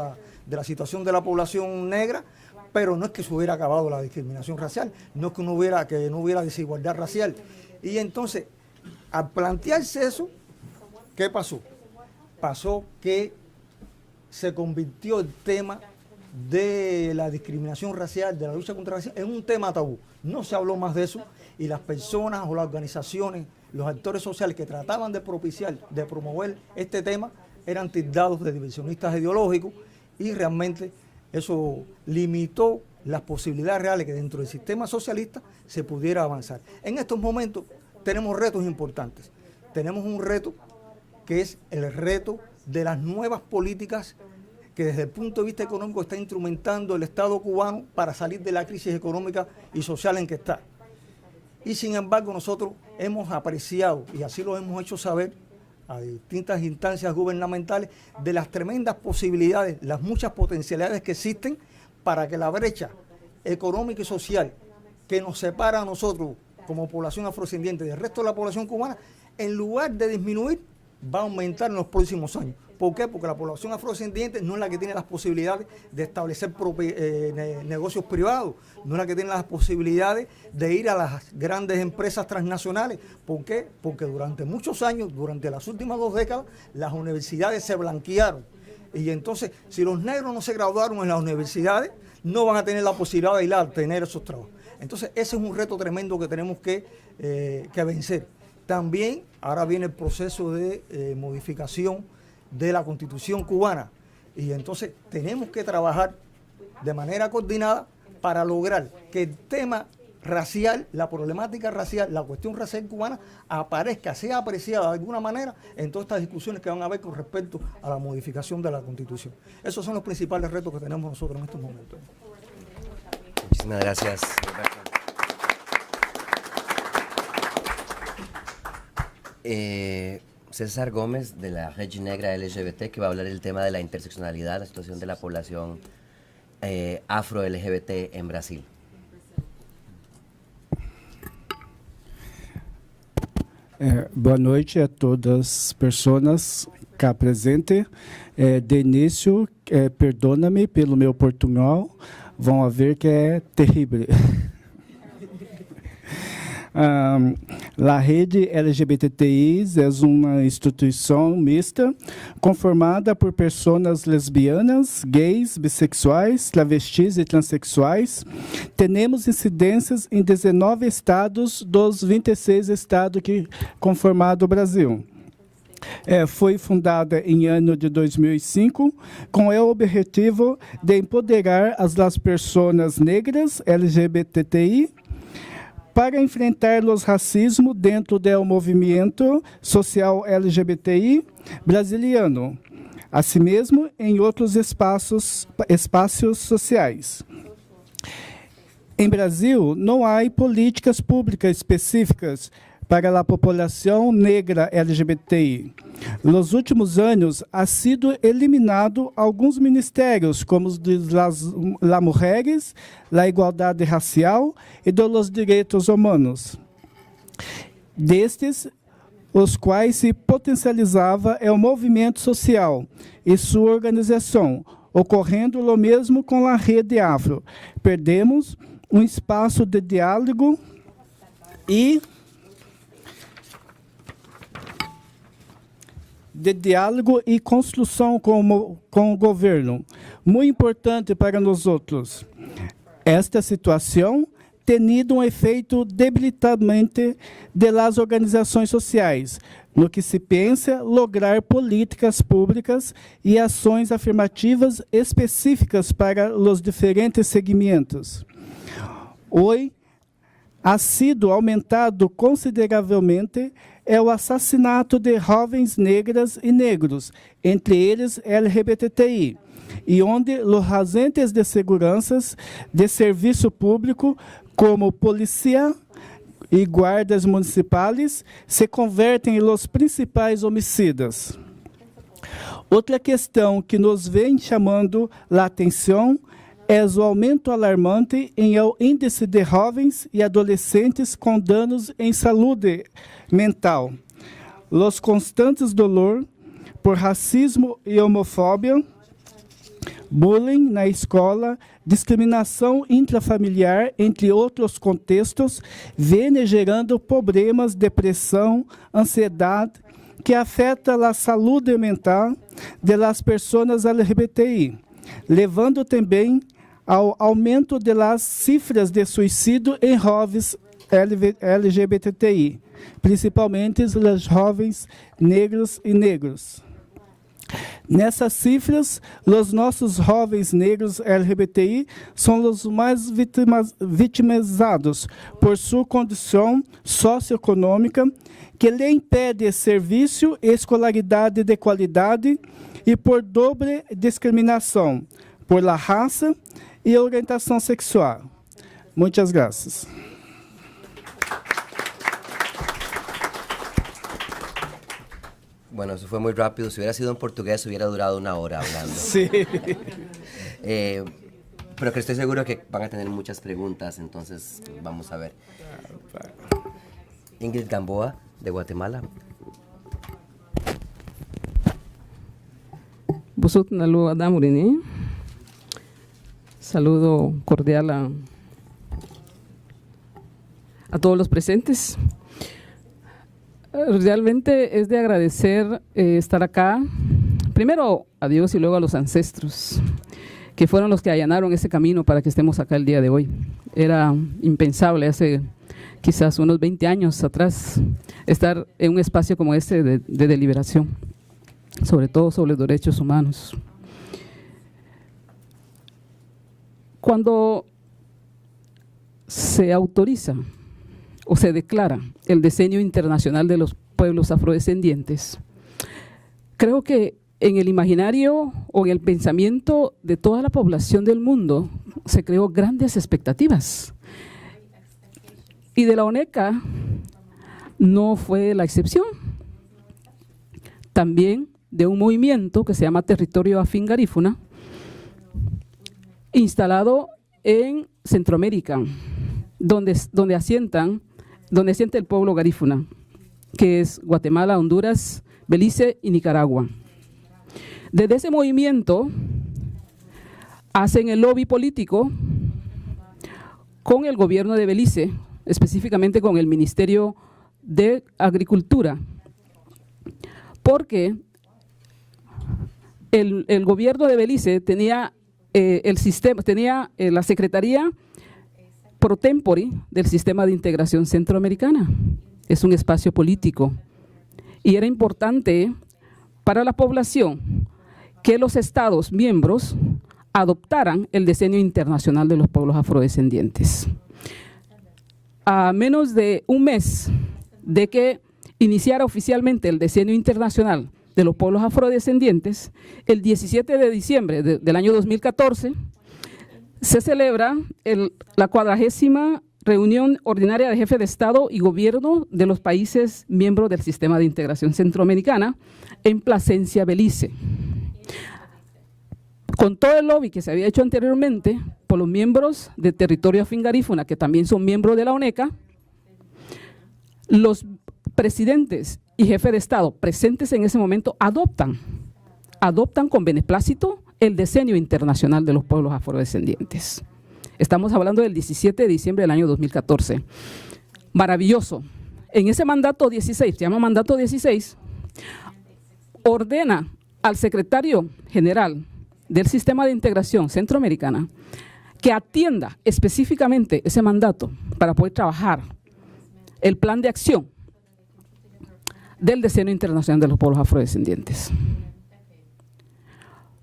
la situación de la población negra, pero no es que se hubiera acabado la discriminación racial, no es que no hubiera desigualdad racial. Y entonces, al plantearse eso, ¿qué pasó? Pasó que se convirtió el tema de la discriminación racial, de la lucha contra la racial, en un tema tabú. No se habló más de eso y las personas o las organizaciones, los actores sociales que trataban de propiciar, de promover este tema, eran tildados de divisionistas ideológicos y realmente eso limitó las posibilidades reales que dentro del sistema socialista se pudiera avanzar. En estos momentos tenemos retos importantes. Tenemos un reto que es el reto de las nuevas políticas que desde el punto de vista económico está instrumentando el Estado cubano para salir de la crisis económica y social en que está. Y sin embargo nosotros hemos apreciado, y así lo hemos hecho saber a distintas instancias gubernamentales, de las tremendas posibilidades, las muchas potencialidades que existen para que la brecha económica y social que nos separa a nosotros como población afrodescendiente del resto de la población cubana, en lugar de disminuir, va a aumentar en los próximos años. ¿Por qué? Porque la población afrodescendiente no es la que tiene las posibilidades de establecer negocios privados, no es la que tiene las posibilidades de ir a las grandes empresas transnacionales. ¿Por qué? Porque durante muchos años, durante las últimas 2 décadas, las universidades se blanquearon. Y entonces, si los negros no se graduaron en las universidades, no van a tener la posibilidad de ir a tener esos trabajos. Entonces, ese es un reto tremendo que tenemos que vencer. También, ahora viene el proceso de modificación de la Constitución cubana, y entonces tenemos que trabajar de manera coordinada para lograr que el tema racial, la problemática racial, la cuestión racial cubana aparezca, sea apreciada de alguna manera en todas estas discusiones que van a haber con respecto a la modificación de la Constitución. Esos son los principales retos que tenemos nosotros en estos momentos. Muchísimas gracias. César Gómez, de la Rede Negra LGBT, que va a hablar del tema de la interseccionalidad, la situación de la población afro-LGBT en Brasil. Boa noite a todas as pessoas cá presentes. De início, perdona-me pelo meu portunhol, vão ver que é terrível. A Rede LGBTI é uma instituição mista conformada por pessoas lesbianas, gays, bissexuais, travestis e transexuais. Temos incidências em 19 estados dos 26 estados que conformam o Brasil. Foi fundada em ano de 2005 com o objetivo de empoderar as pessoas negras LGBTI para enfrentar os racismos dentro do movimento social LGBTI brasileiro, assim mesmo em outros espaços sociais. Em Brasil, não há políticas públicas específicas para a população negra LGBTI. Nos últimos anos, ha sido eliminado alguns ministérios, como os de las Mujeres, la Igualdade Racial e dos Direitos Humanos. Destes, os quais se potencializava o movimento social e sua organização, ocorrendo o mesmo com a Rede Afro. Perdemos um espaço de diálogo e construção com o governo, muito importante para nós outros. Esta situação tem tido um efeito debilitante das organizações sociais, no que se pensa lograr políticas públicas e ações afirmativas específicas para os diferentes segmentos. Hoje, ha sido aumentado consideravelmente o assassinato de jovens negras e negros, entre eles LGBTI, e onde os agentes de segurança de serviço público, como polícia e guardas municipais, se convertem em os principais homicidas. Outra questão que nos vem chamando a atenção é o aumento alarmante em o índice de jovens e adolescentes com danos em saúde mental, os constantes dolor por racismo e homofobia, bullying na escola, discriminação intrafamiliar, entre outros contextos, vêm gerando problemas, depressão, ansiedade, que afeta a saúde mental das pessoas LGBTI, levando também ao aumento das cifras de suicídio em jovens LGBTI, principalmente os jovens negros e negros. Nessas cifras, os nossos jovens negros LGBTI são os mais vitimizados por sua condição socioeconômica, que lhe impede serviço e escolaridade de qualidade, e por doble discriminação, por la raça e orientação sexual. Muitas graças. Bueno, eso fue muy rápido. Si hubiera sido en portugués, hubiera durado 1 hora hablando. Sí. Pero que estoy seguro que van a tener muchas preguntas, entonces vamos a ver. Ingrid Gamboa, de Guatemala. Saludo cordial a todos los presentes. Realmente es de agradecer estar acá, primero a Dios y luego a los ancestros, que fueron los que allanaron ese camino para que estemos acá el día de hoy. Era impensable hace quizás unos 20 años atrás estar en un espacio como este de deliberación, sobre todo sobre los derechos humanos. Cuando se autoriza o se declara el Decenio Internacional de los Pueblos Afrodescendientes, creo que en el imaginario o en el pensamiento de toda la población del mundo se creó grandes expectativas. Y de la ONECA no fue la excepción. También de un movimiento que se llama Territorio Afín Garífuna, instalado en Centroamérica, donde asienta el pueblo garífuna, que es Guatemala, Honduras, Belice y Nicaragua. Desde ese movimiento hacen el lobby político con el gobierno de Belice, específicamente con el Ministerio de Agricultura, porque el gobierno de Belice tenía la Secretaría pro tempore del Sistema de Integración Centroamericana. Es un espacio político y era importante para la población que los estados miembros adoptaran el Decenio Internacional de los Pueblos Afrodescendientes. A menos de un mes de que iniciara oficialmente el Decenio Internacional de los Pueblos Afrodescendientes, el 17 de diciembre del año 2014, se celebra la 40ª reunión ordinaria de jefe de Estado y Gobierno de los países miembros del Sistema de Integración Centroamericana en Plasencia, Belice. Con todo el lobby que se había hecho anteriormente por los miembros de Territorio Afín Garífuna, que también son miembros de la ONECA, los presidentes y jefes de Estado presentes en ese momento adoptan con beneplácito el Decenio Internacional de los Pueblos Afrodescendientes. Estamos hablando del 17 de diciembre del año 2014. Maravilloso. En ese mandato 16, se llama mandato 16, ordena al secretario general del Sistema de Integración Centroamericana que atienda específicamente ese mandato para poder trabajar el plan de acción del Decenio Internacional de los Pueblos Afrodescendientes.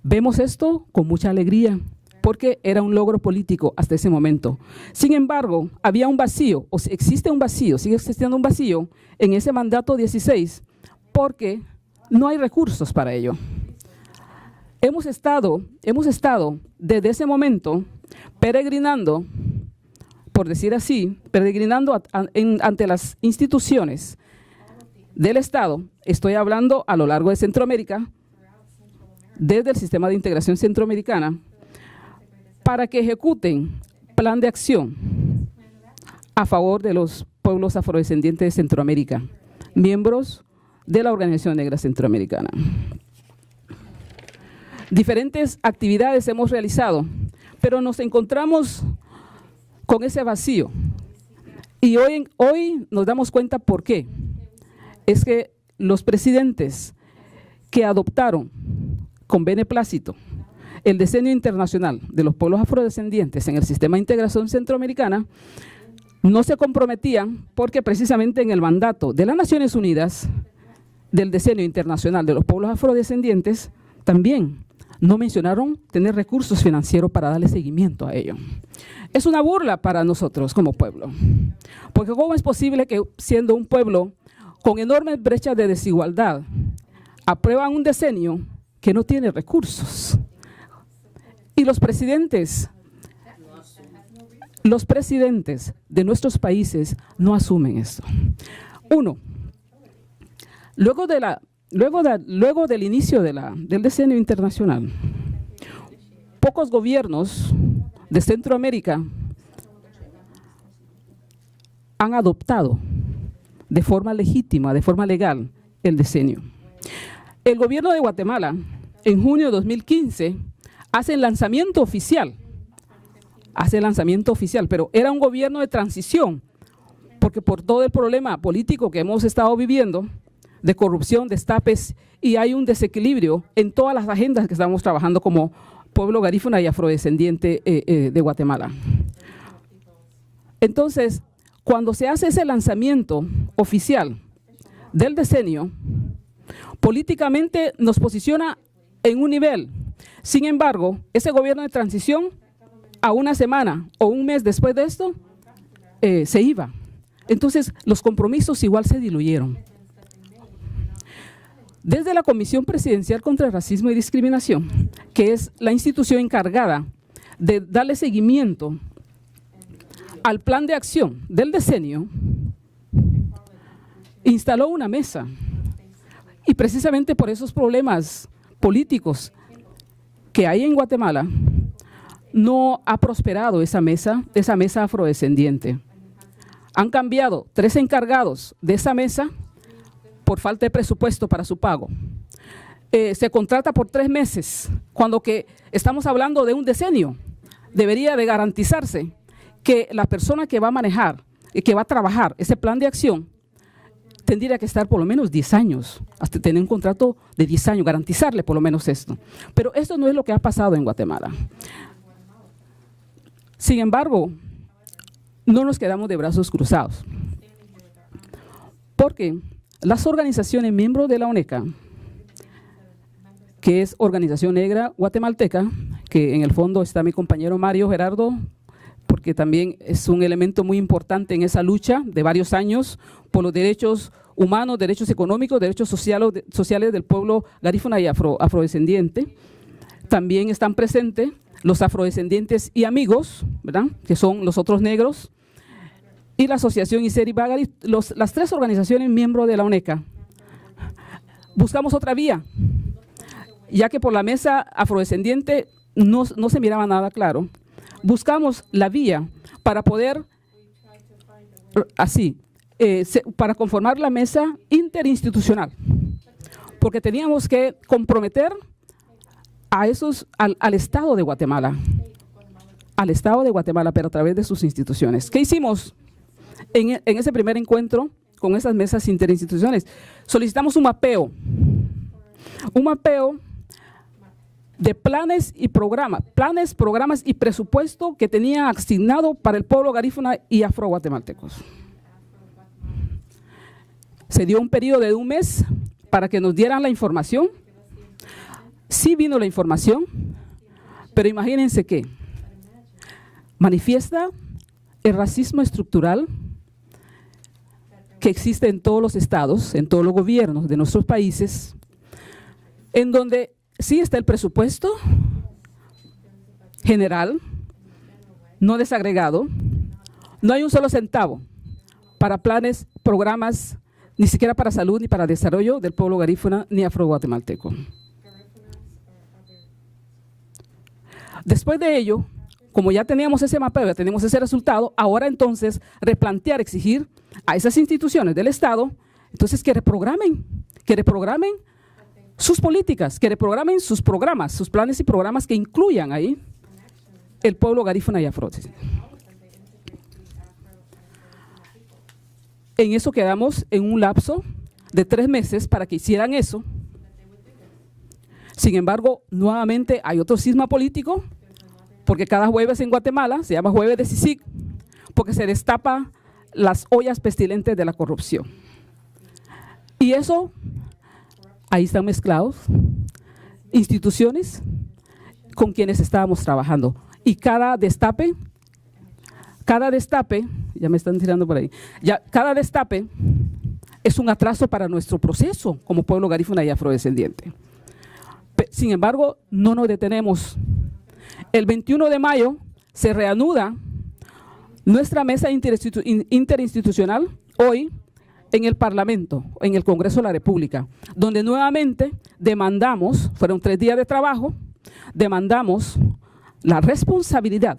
Vemos esto con mucha alegría porque era un logro político hasta ese momento. Sin embargo, había un vacío, o existe un vacío, sigue existiendo un vacío en ese mandato 16 porque no hay recursos para ello. Hemos estado desde ese momento peregrinando, por decir así, ante las instituciones del Estado. Estoy hablando a lo largo de Centroamérica, desde el Sistema de Integración Centroamericana, para que ejecuten plan de acción a favor de los pueblos afrodescendientes de Centroamérica, miembros de la Organización Negra Centroamericana. Diferentes actividades hemos realizado, pero nos encontramos con ese vacío. Y hoy nos damos cuenta por qué. Es que los presidentes que adoptaron con beneplácito el Decenio Internacional de los Pueblos Afrodescendientes en el Sistema de Integración Centroamericana no se comprometían porque precisamente en el mandato de las Naciones Unidas del Decenio Internacional de los Pueblos Afrodescendientes también no mencionaron tener recursos financieros para darle seguimiento a ello. Es una burla para nosotros como pueblo, porque ¿cómo es posible que siendo un pueblo con enormes brechas de desigualdad aprueban un decenio que no tiene recursos? Y los presidentes de nuestros países no asumen esto. Uno, luego de la luego del inicio del decenio internacional, pocos gobiernos de Centroamérica han adoptado de forma legítima, de forma legal, el decenio. El gobierno de Guatemala, en junio de 2015, hace el lanzamiento oficial, pero era un gobierno de transición, porque por todo el problema político que hemos estado viviendo, de corrupción, destapes, y hay un desequilibrio en todas las agendas que estamos trabajando como pueblo garífuna y afrodescendiente de Guatemala. Entonces, cuando se hace ese lanzamiento oficial del decenio, políticamente nos posiciona en un nivel. Sin embargo, ese gobierno de transición, a una semana o un mes después de esto, se iba. Entonces, los compromisos igual se diluyeron. Desde la Comisión Presidencial contra el Racismo y Discriminación, que es la institución encargada de darle seguimiento al plan de acción del decenio, instaló una mesa. Y precisamente por esos problemas políticos que hay en Guatemala, no ha prosperado esa mesa afrodescendiente. Han cambiado 3 encargados de esa mesa por falta de presupuesto para su pago. Se contrata por 3 meses, cuando que estamos hablando de un decenio. Debería de garantizarse que la persona que va a manejar y que va a trabajar ese plan de acción tendría que estar por lo menos 10 años, hasta tener un contrato de 10 años, garantizarle por lo menos esto. Pero esto no es lo que ha pasado en Guatemala. Sin embargo, no nos quedamos de brazos cruzados, porque las organizaciones miembros de la ONECA, que es Organización Negra Guatemalteca, que en el fondo está mi compañero Mario Gerardo, porque también es un elemento muy importante en esa lucha de varios años por los derechos humanos, derechos económicos, derechos sociales del pueblo garífuna y afrodescendiente. También están presentes los afrodescendientes y amigos, ¿verdad?, que son los otros negros, y la asociación Iseri Bagari, las 3 organizaciones miembros de la ONECA. Buscamos otra vía, ya que por la mesa afrodescendiente no se miraba nada claro. Buscamos la vía para poder, para conformar la mesa interinstitucional, porque teníamos que comprometer al Estado de Guatemala, pero a través de sus instituciones. ¿Qué hicimos en ese primer encuentro con esas mesas interinstitucionales? Solicitamos un mapeo de planes, programas y presupuesto que tenía asignado para el pueblo garífuna y afroguatemaltecos. Se dio un periodo de un mes para que nos dieran la información. Sí vino la información, pero imagínense que manifiesta el racismo estructural que existe en todos los estados, en todos los gobiernos de nuestros países, en donde sí está el presupuesto general, no desagregado, no hay un solo centavo para planes, programas, ni siquiera para salud ni para desarrollo del pueblo garífuna ni afroguatemalteco. Después de ello, como ya teníamos ese mapeo, ya teníamos ese resultado, ahora entonces replantear, exigir a esas instituciones del Estado, entonces que reprogramen sus políticas, que reprogramen sus programas, sus planes y programas que incluyan ahí el pueblo garífuna y afrodescendiente. En eso quedamos en un lapso de 3 meses para que hicieran eso. Sin embargo, nuevamente hay otro cisma político, porque cada jueves en Guatemala se llama jueves de CICIG, porque se destapa las ollas pestilentes de la corrupción. Y eso, ahí están mezclados instituciones con quienes estábamos trabajando. Y cada destape, ya me están tirando por ahí, cada destape es un atraso para nuestro proceso como pueblo garífuna y afrodescendiente. Sin embargo, no nos detenemos. El 21 de mayo se reanuda nuestra mesa interinstitucional, hoy en el Parlamento, en el Congreso de la República, donde nuevamente demandamos, fueron 3 días de trabajo, demandamos la responsabilidad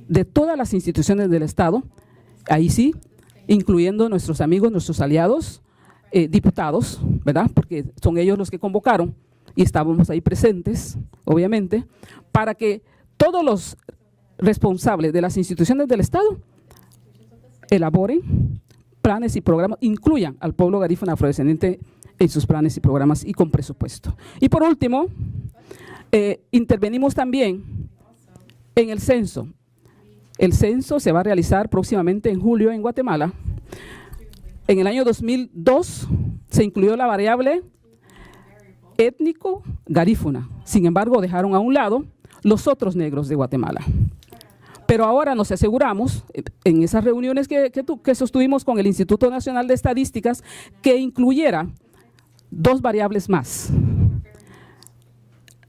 de todas las instituciones del Estado, ahí sí, incluyendo nuestros amigos, nuestros aliados, diputados, ¿verdad? Porque son ellos los que convocaron y estábamos ahí presentes, obviamente, para que todos los responsables de las instituciones del Estado elaboren planes y programas, incluyan al pueblo garífuna afrodescendiente en sus planes y programas y con presupuesto. Y por último, intervenimos también en el censo. El censo se va a realizar próximamente en julio en Guatemala. En el año 2002 se incluyó la variable étnico garífuna. Sin embargo, dejaron a un lado los otros negros de Guatemala. Pero ahora nos aseguramos, en esas reuniones que sostuvimos con el Instituto Nacional de Estadísticas, que incluyera 2 variables más.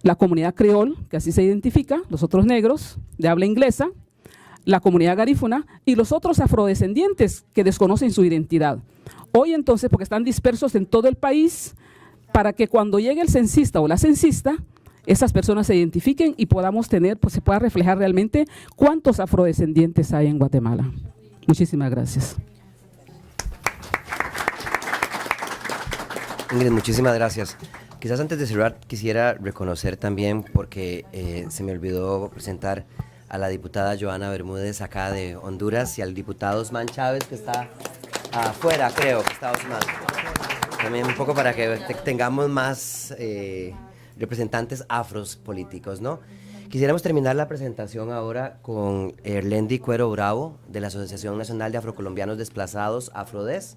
La comunidad creol, que así se identifica, los otros negros de habla inglesa, la comunidad garífuna y los otros afrodescendientes que desconocen su identidad. Hoy entonces, porque están dispersos en todo el país, para que cuando llegue el censista o la censista, esas personas se identifiquen y podamos tener, pues se pueda reflejar realmente cuántos afrodescendientes hay en Guatemala. Muchísimas gracias. Ingrid, muchísimas gracias. Quizás antes de cerrar quisiera reconocer también, porque se me olvidó presentar a la diputada Joana Bermúdez acá de Honduras y al diputado Osman Chávez, que está afuera, creo que está Osman. También un poco para que tengamos más representantes afros políticos, ¿no? Quisiéramos terminar la presentación ahora con Erlendi Cuero Bravo, de la Asociación Nacional de Afrocolombianos Desplazados, Afrodes.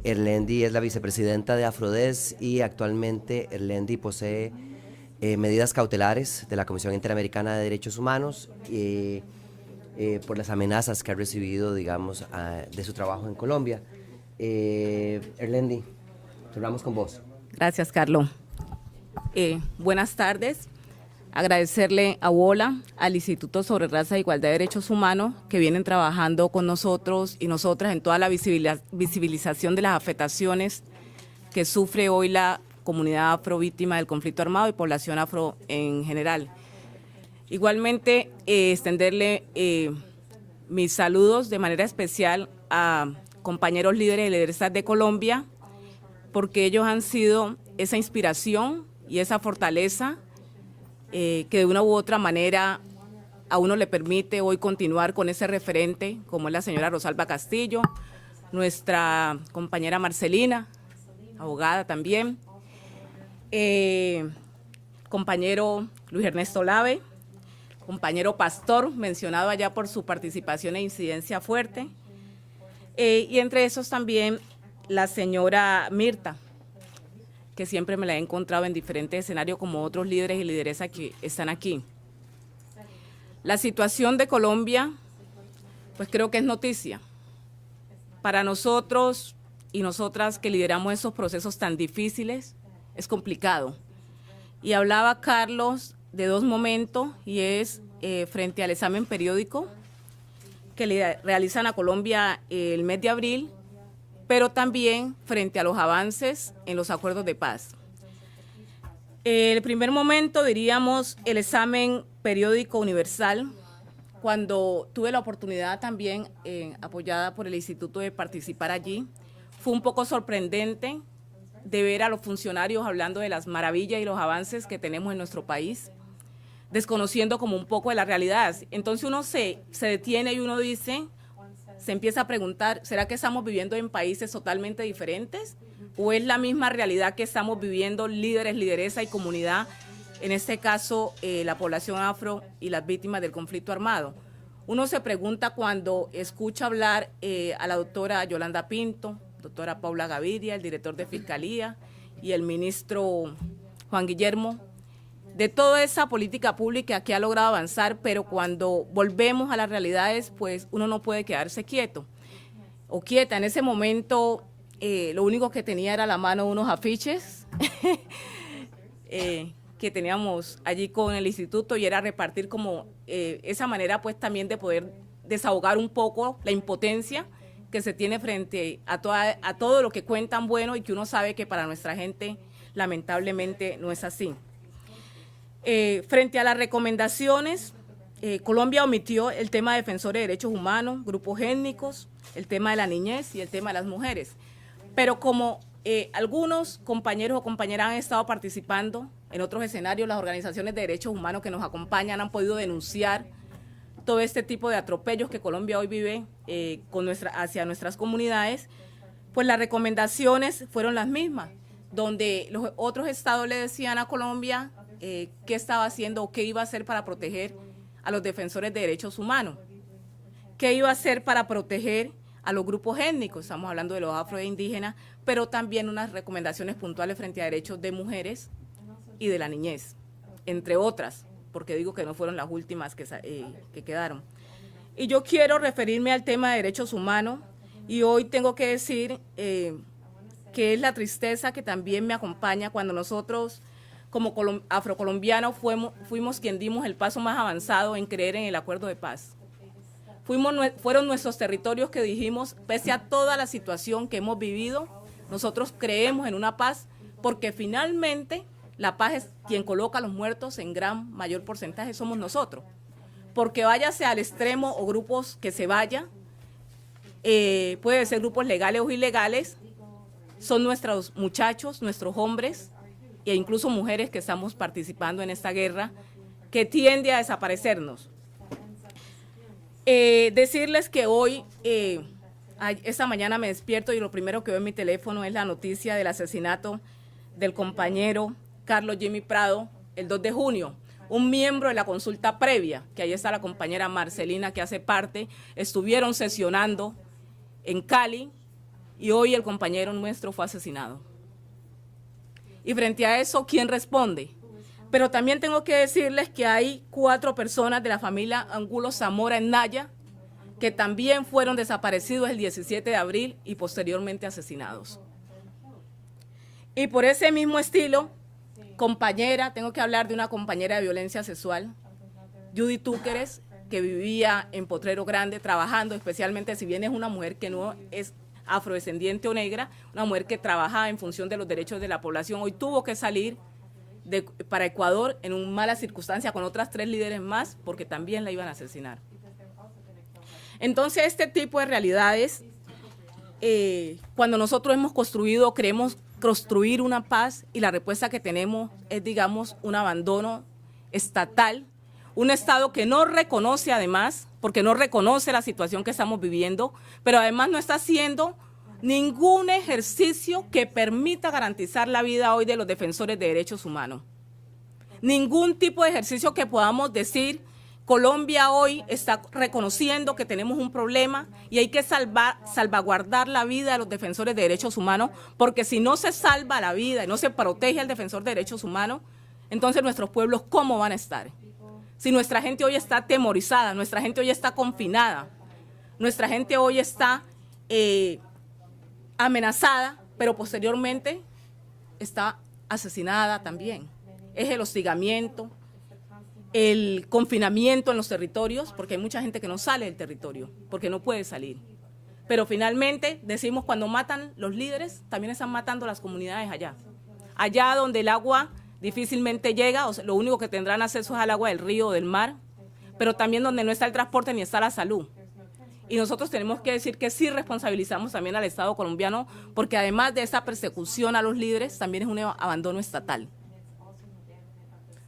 Erlendi es la vicepresidenta de Afrodes y actualmente Erlendi posee medidas cautelares de la Comisión Interamericana de Derechos Humanos por las amenazas que ha recibido, digamos, de su trabajo en Colombia. Erlendi, hablamos con vos. Gracias, Carlos. Buenas tardes. Agradecerle a WOLA, al Instituto sobre Raza e Igualdad de Derechos Humanos, que vienen trabajando con nosotros y nosotras en toda la visibilización de las afectaciones que sufre hoy la comunidad afro víctima del conflicto armado y población afro en general. Igualmente, extenderle mis saludos de manera especial a compañeros líderes y lideresas de Colombia, porque ellos han sido esa inspiración y esa fortaleza que de una u otra manera a uno le permite hoy continuar con ese referente, como es la señora Rosalba Castillo, nuestra compañera Marcelina, abogada también, compañero Luis Ernesto Lave, compañero Pastor, mencionado allá por su participación e incidencia fuerte, y entre esos también la señora Mirta, que siempre me la he encontrado en diferentes escenarios como otros líderes y lideresas que están aquí. La situación de Colombia, pues creo que es noticia. Para nosotros y nosotras que lideramos esos procesos tan difíciles, es complicado. Y hablaba Carlos de 2 momentos, y es frente al examen periódico que le realizan a Colombia el mes de abril, pero también frente a los avances en los acuerdos de paz. El primer momento, diríamos, el examen periódico universal, cuando tuve la oportunidad también, apoyada por el instituto, de participar allí, fue un poco sorprendente de ver a los funcionarios hablando de las maravillas y los avances que tenemos en nuestro país, desconociendo como un poco de la realidad. Entonces uno se detiene y uno dice, se empieza a preguntar, ¿será que estamos viviendo en países totalmente diferentes? ¿O es la misma realidad que estamos viviendo líderes, lideresas y comunidad, en este caso la población afro y las víctimas del conflicto armado? Uno se pregunta cuando escucha hablar a la doctora Yolanda Pinto, doctora Paula Gaviria, el director de Fiscalía, y el ministro Juan Guillermo, de toda esa política pública que ha logrado avanzar, pero cuando volvemos a las realidades, pues uno no puede quedarse quieto o quieta. En ese momento, lo único que tenía era a la mano unos afiches que teníamos allí con el instituto, y era repartir como esa manera, pues también de poder desahogar un poco la impotencia que se tiene frente a todo lo que cuentan bueno y que uno sabe que para nuestra gente lamentablemente no es así. Frente a las recomendaciones, Colombia omitió el tema de defensores de derechos humanos, grupos étnicos, el tema de la niñez y el tema de las mujeres. Pero como algunos compañeros o compañeras han estado participando en otros escenarios, las organizaciones de derechos humanos que nos acompañan han podido denunciar todo este tipo de atropellos que Colombia hoy vive hacia nuestras comunidades, pues las recomendaciones fueron las mismas, donde los otros estados le decían a Colombia qué estaba haciendo o qué iba a hacer para proteger a los defensores de derechos humanos, qué iba a hacer para proteger a los grupos étnicos, estamos hablando de los afro e indígenas, pero también unas recomendaciones puntuales frente a derechos de mujeres y de la niñez, entre otras, porque digo que no fueron las últimas que quedaron. Y yo quiero referirme al tema de derechos humanos, y hoy tengo que decir que es la tristeza que también me acompaña cuando nosotros, como afrocolombianos, fuimos quien dimos el paso más avanzado en creer en el acuerdo de paz. Fueron nuestros territorios que dijimos, pese a toda la situación que hemos vivido, nosotros creemos en una paz, porque finalmente la paz es quien coloca a los muertos en gran mayor porcentaje, somos nosotros. Porque váyase al extremo o grupos que se vayan, puede ser grupos legales o ilegales, son nuestros muchachos, nuestros hombres e incluso mujeres que estamos participando en esta guerra que tiende a desaparecernos. Decirles que hoy, esta mañana me despierto y lo primero que veo en mi teléfono es la noticia del asesinato del compañero Carlos Jimmy Prado el 2 de junio, un miembro de la consulta previa, que ahí está la compañera Marcelina que hace parte, estuvieron sesionando en Cali y hoy el compañero nuestro fue asesinado. Y frente a eso, ¿quién responde? Pero también tengo que decirles que hay 4 personas de la familia Angulo Zamora en Naya que también fueron desaparecidos el 17 de abril y posteriormente asesinados. Y por ese mismo estilo, compañera, tengo que hablar de una compañera de violencia sexual, Judy Túqueres, que vivía en Potrero Grande trabajando, especialmente si bien es una mujer que no es afrodescendiente o negra, una mujer que trabaja en función de los derechos de la población, hoy tuvo que salir para Ecuador en una mala circunstancia con otras 3 líderes más, porque también la iban a asesinar. Entonces, este tipo de realidades, cuando nosotros hemos queremos construir una paz, y la respuesta que tenemos es, digamos, un abandono estatal, un Estado que no reconoce además, porque no reconoce la situación que estamos viviendo, pero además no está haciendo ningún ejercicio que permita garantizar la vida hoy de los defensores de derechos humanos. Ningún tipo de ejercicio que podamos decir, Colombia hoy está reconociendo que tenemos un problema y hay que salvaguardar la vida de los defensores de derechos humanos, porque si no se salva la vida y no se protege al defensor de derechos humanos, entonces nuestros pueblos, ¿cómo van a estar? Si nuestra gente hoy está atemorizada, nuestra gente hoy está confinada, nuestra gente hoy está amenazada, pero posteriormente está asesinada también. Es el hostigamiento, el confinamiento en los territorios, porque hay mucha gente que no sale del territorio, porque no puede salir. Pero finalmente, decimos, cuando matan los líderes, también están matando las comunidades allá. Allá donde el agua difícilmente llega, o sea, lo único que tendrán acceso es al agua del río o del mar, pero también donde no está el transporte ni está la salud. Y nosotros tenemos que decir que sí responsabilizamos también al Estado colombiano, porque además de esa persecución a los líderes, también es un abandono estatal.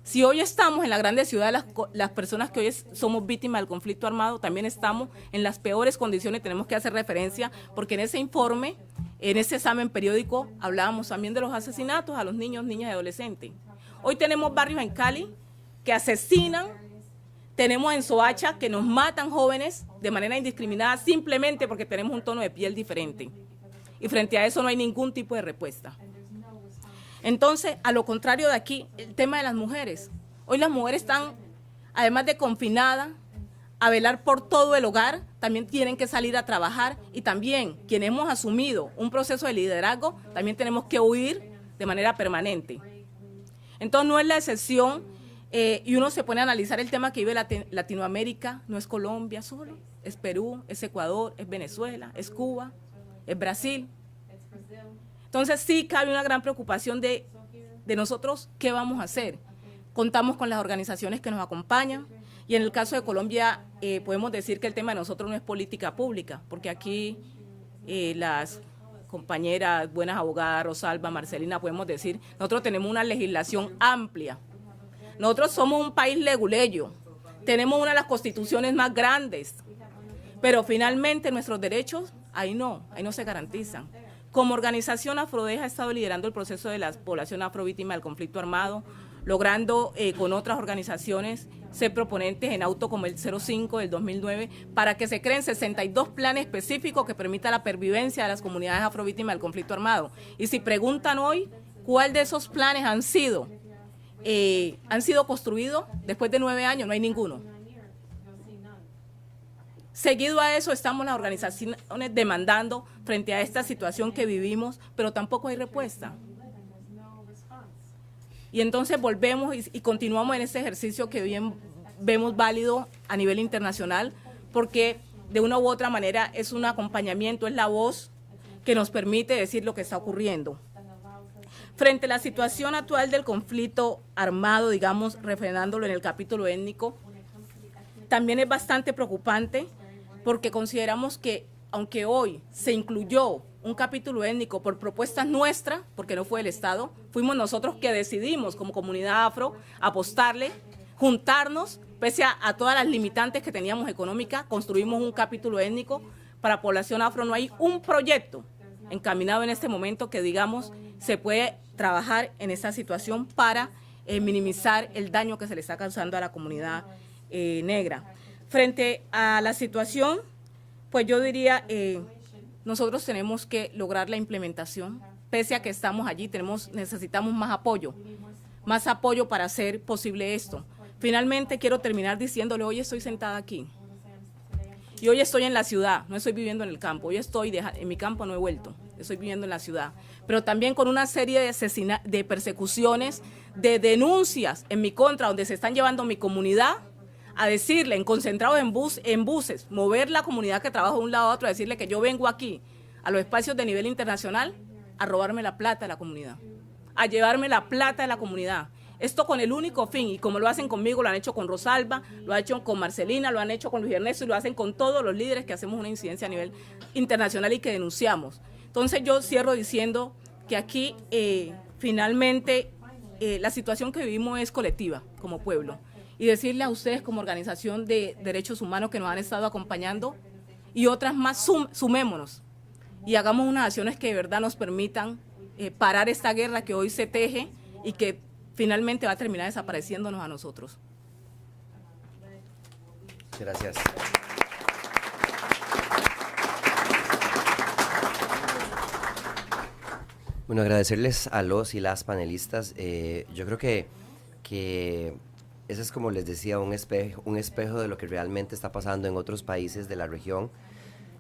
Si hoy estamos en las grandes ciudades, las personas que hoy somos víctimas del conflicto armado, también estamos en las peores condiciones, tenemos que hacer referencia, porque en ese informe, en ese examen periódico, hablábamos también de los asesinatos a los niños, niñas y adolescentes. Hoy tenemos barrios en Cali que asesinan, tenemos en Soacha que nos matan jóvenes de manera indiscriminada simplemente porque tenemos un tono de piel diferente. Y frente a eso no hay ningún tipo de respuesta. Entonces, a lo contrario de aquí, el tema de las mujeres. Hoy las mujeres están, además de confinadas, a velar por todo el hogar, también tienen que salir a trabajar, y también quienes hemos asumido un proceso de liderazgo, también tenemos que huir de manera permanente. Entonces, no es la excepción y uno se pone a analizar el tema que vive Latinoamérica, no es Colombia solo, es Perú, es Ecuador, es Venezuela, es Cuba, es Brasil. Entonces sí cabe una gran preocupación de nosotros, ¿qué vamos a hacer? Contamos con las organizaciones que nos acompañan, y en el caso de Colombia podemos decir que el tema de nosotros no es política pública, porque aquí las compañeras, buenas abogadas, Rosalba, Marcelina, podemos decir, nosotros tenemos una legislación amplia. Nosotros somos un país leguleyo, tenemos una de las constituciones más grandes, pero finalmente nuestros derechos ahí no se garantizan. Como organización, Afrodeja ha estado liderando el proceso de la población afrovíctima del conflicto armado, logrando con otras organizaciones ser proponentes en auto como el 05 del 2009 para que se creen 62 planes específicos que permitan la pervivencia de las comunidades afrovíctimas del conflicto armado. Y si preguntan hoy cuál de esos planes han sido construidos después de 9 años, no hay ninguno. Seguido a eso estamos las organizaciones demandando frente a esta situación que vivimos, pero tampoco hay respuesta. Y entonces volvemos y continuamos en ese ejercicio que bien vemos válido a nivel internacional, porque de una u otra manera es un acompañamiento, es la voz que nos permite decir lo que está ocurriendo. Frente a la situación actual del conflicto armado, digamos, refrenándolo en el capítulo étnico, también es bastante preocupante, porque consideramos que, aunque hoy se incluyó un capítulo étnico por propuestas nuestras, porque no fue el Estado, fuimos nosotros que decidimos como comunidad afro apostarle, juntarnos, pese a todas las limitantes que teníamos económicas, construimos un capítulo étnico para población afro. No hay un proyecto encaminado en este momento que, digamos, se puede trabajar en esta situación para minimizar el daño que se le está causando a la comunidad negra. Frente a la situación, pues yo diría, nosotros tenemos que lograr la implementación, pese a que estamos allí, necesitamos más apoyo para hacer posible esto. Finalmente quiero terminar diciéndole, hoy estoy sentada aquí, y hoy estoy en la ciudad, no estoy viviendo en el campo, hoy estoy en mi campo, no he vuelto, estoy viviendo en la ciudad, pero también con una serie de persecuciones, de denuncias en mi contra, donde se están llevando a mi comunidad a decirle, concentrados en buses, mover la comunidad que trabaja de un lado a otro, a decirle que yo vengo aquí, a los espacios de nivel internacional, a robarme la plata de la comunidad, a llevarme la plata de la comunidad. Esto con el único fin, y como lo hacen conmigo, lo han hecho con Rosalba, lo han hecho con Marcelina, lo han hecho con Luis Ernesto, y lo hacen con todos los líderes que hacemos una incidencia a nivel internacional y que denunciamos. Entonces yo cierro diciendo que aquí finalmente la situación que vivimos es colectiva como pueblo. Y decirle a ustedes como organización de derechos humanos que nos han estado acompañando y otras más, sumémonos y hagamos unas acciones que de verdad nos permitan parar esta guerra que hoy se teje y que finalmente va a terminar desapareciéndonos a nosotros. Gracias. Bueno, agradecerles a los y las panelistas. Yo creo que eso es, como les decía, un espejo de lo que realmente está pasando en otros países de la región.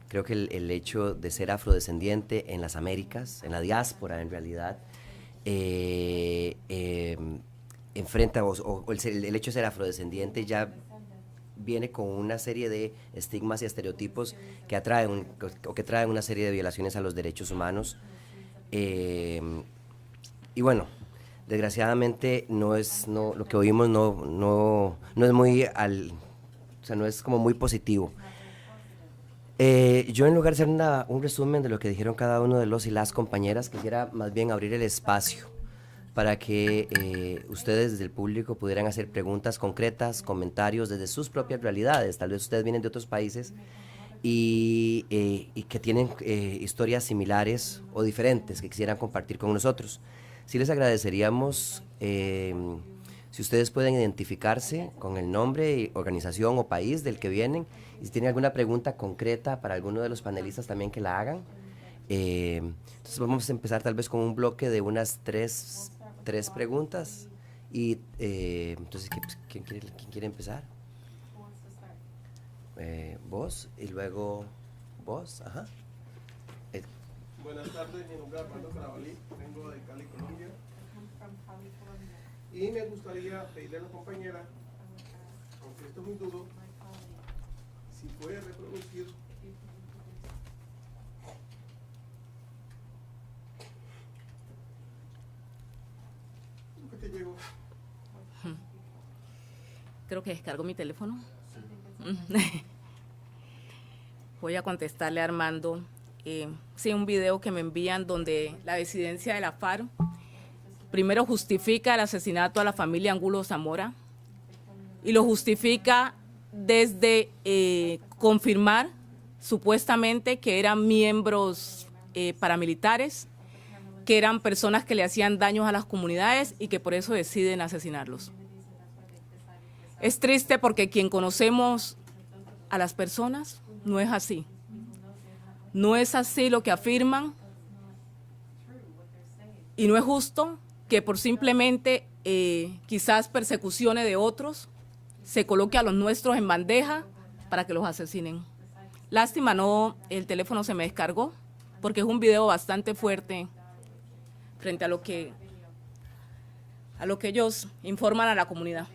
Creo que el hecho de ser afrodescendiente en las Américas, en la diáspora en realidad, enfrenta, el hecho de ser afrodescendiente ya viene con una serie de estigmas y estereotipos que traen una serie de violaciones a los derechos humanos. Y bueno, desgraciadamente lo que oímos no es muy no es como muy positivo. Yo, en lugar de hacer un resumen de lo que dijeron cada uno de los y las compañeras, quisiera más bien abrir el espacio para que ustedes desde el público pudieran hacer preguntas concretas, comentarios desde sus propias realidades. Tal vez ustedes vienen de otros países y que tienen historias similares o diferentes que quisieran compartir con nosotros. Sí les agradeceríamos si ustedes pueden identificarse con el nombre, organización o país del que vienen, y si tienen alguna pregunta concreta para alguno de los panelistas también que la hagan. Entonces vamos a empezar tal vez con un bloque de unas tres preguntas. Y entonces, ¿quién quiere empezar? Vos, y luego vos. Ajá. Buenas tardes, mi nombre es Armando Carabalí, vengo de Cali, Colombia. Y me gustaría pedirle a la compañera, aunque esto es muy duro, si puede reproducir lo que te llegó. Creo que descargo mi teléfono. Voy a contestarle a Armando. Sí, un video que me envían donde la disidencia de la FARC primero justifica el asesinato a la familia Angulo Zamora y lo justifica desde confirmar supuestamente que eran miembros paramilitares, que eran personas que le hacían daños a las comunidades y que por eso deciden asesinarlos. Es triste porque quien conocemos a las personas no es así. No es así lo que afirman y no es justo que por simplemente quizás persecuciones de otros se coloque a los nuestros en bandeja para que los asesinen. Lástima, no, el teléfono se me descargó porque es un video bastante fuerte frente a lo que ellos informan a la comunidad.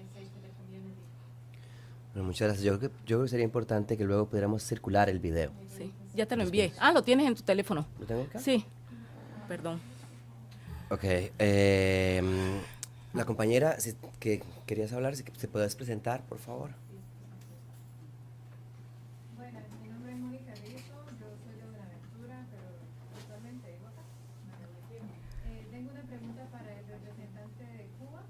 Bueno, muchas gracias. Yo creo que sería importante que luego pudiéramos circular el video. Sí, ya te lo envié. Ah, lo tienes en tu teléfono. ¿Lo tengo acá? Sí, perdón. Ok. La compañera que querías hablar, si se puedes presentar, por favor. Bueno, mi nombre es Mónica Rizo, yo soy de Buenaventura, pero actualmente vivo acá. Tengo una pregunta para el representante de Cuba.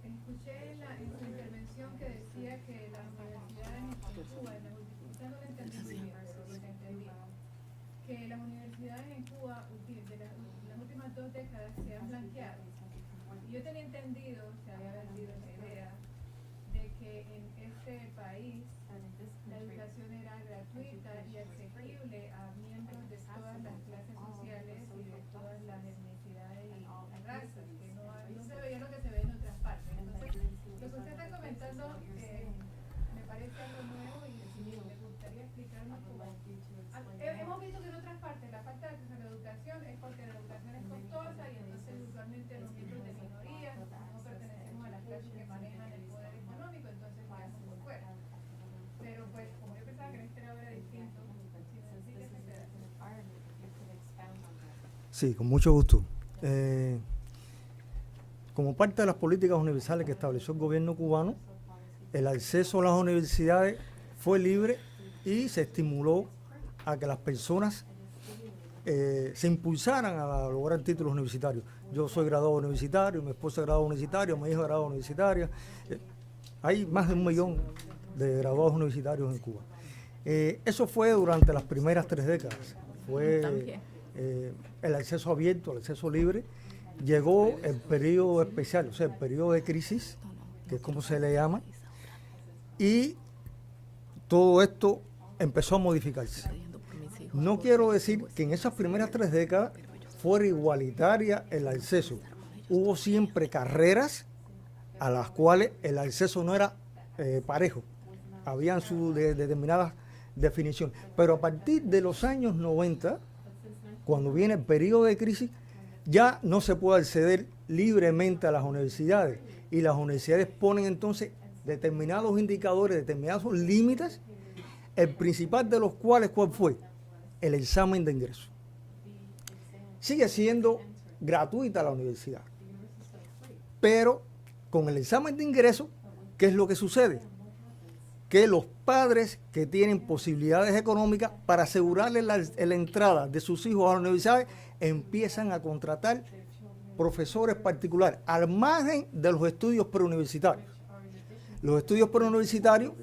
Escuché en su intervención que decía que las universidades en Cuba, quizás no lo entendí muy bien, pero lo que entendí, que las universidades en Cuba de las últimas 2 décadas se han blanqueado. Y yo tenía entendido, se había vendido esa idea, de que en este país la educación era gratuita y accesible a miembros de todas las clases sociales y de todas las etnicidades y razas, que no se veía lo que se ve en otras partes. Entonces, lo que usted está comentando me parece algo nuevo y me gustaría explicarnos cómo. Hemos visto que en otras partes la falta de acceso a la educación es porque la educación es costosa y entonces usualmente los miembros de minorías no pertenecemos a las clases que manejan el poder económico, entonces quedamos por fuera. Pero pues, como yo pensaba que en este lado era distinto, si necesita ese pedazo. Sí, con mucho gusto. Como parte de las políticas universales que estableció el gobierno cubano, el acceso a las universidades fue libre y se estimuló a que las personas se impulsaran a lograr títulos universitarios. Yo soy graduado universitario, mi esposa es graduada universitaria, mi hija es graduada universitaria. Hay más de 1 millón de graduados universitarios en Cuba. Eso fue durante las primeras 3 décadas. Fue el acceso abierto, el acceso libre. Llegó el periodo especial, o sea, el periodo de crisis, que es como se le llama, y todo esto empezó a modificarse. No quiero decir que en esas primeras 3 décadas fuera igualitaria el acceso. Hubo siempre carreras a las cuales el acceso no era parejo. Habían sus determinadas definiciones. Pero a partir de los años 90, cuando viene el periodo de crisis, ya no se puede acceder libremente a las universidades. Y las universidades ponen entonces determinados indicadores, determinados límites, el principal de los cuales, ¿cuál fue? El examen de ingreso. Sigue siendo gratuita la universidad, pero con el examen de ingreso, ¿qué es lo que sucede? Que los padres que tienen posibilidades económicas para asegurarles la entrada de sus hijos a las universidades empiezan a contratar profesores particulares al margen de los estudios preuniversitarios. Los estudios preuniversitarios,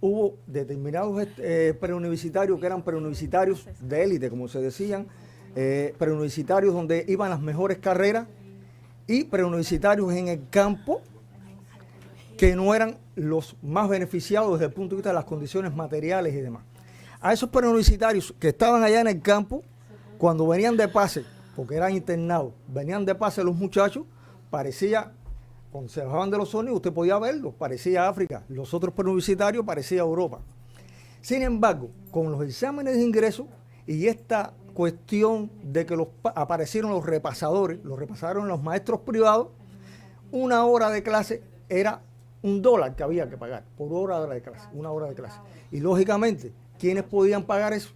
hubo determinados preuniversitarios que eran preuniversitarios de élite, como se decían, preuniversitarios donde iban las mejores carreras y preuniversitarios en el campo que no eran los más beneficiados desde el punto de vista de las condiciones materiales y demás. A esos preuniversitarios que estaban allá en el campo, cuando venían de pase, porque eran internados, venían de pase los muchachos, parecía, cuando se bajaban de los ómnibus, usted podía verlos, parecía África, los otros preuniversitarios parecía Europa. Sin embargo, con los exámenes de ingreso y esta cuestión de que aparecieron los repasadores, los repasaron los maestros privados. Una hora de clase era $1 que había que pagar por hora de clase, una hora de clase. Y lógicamente, ¿quiénes podían pagar eso?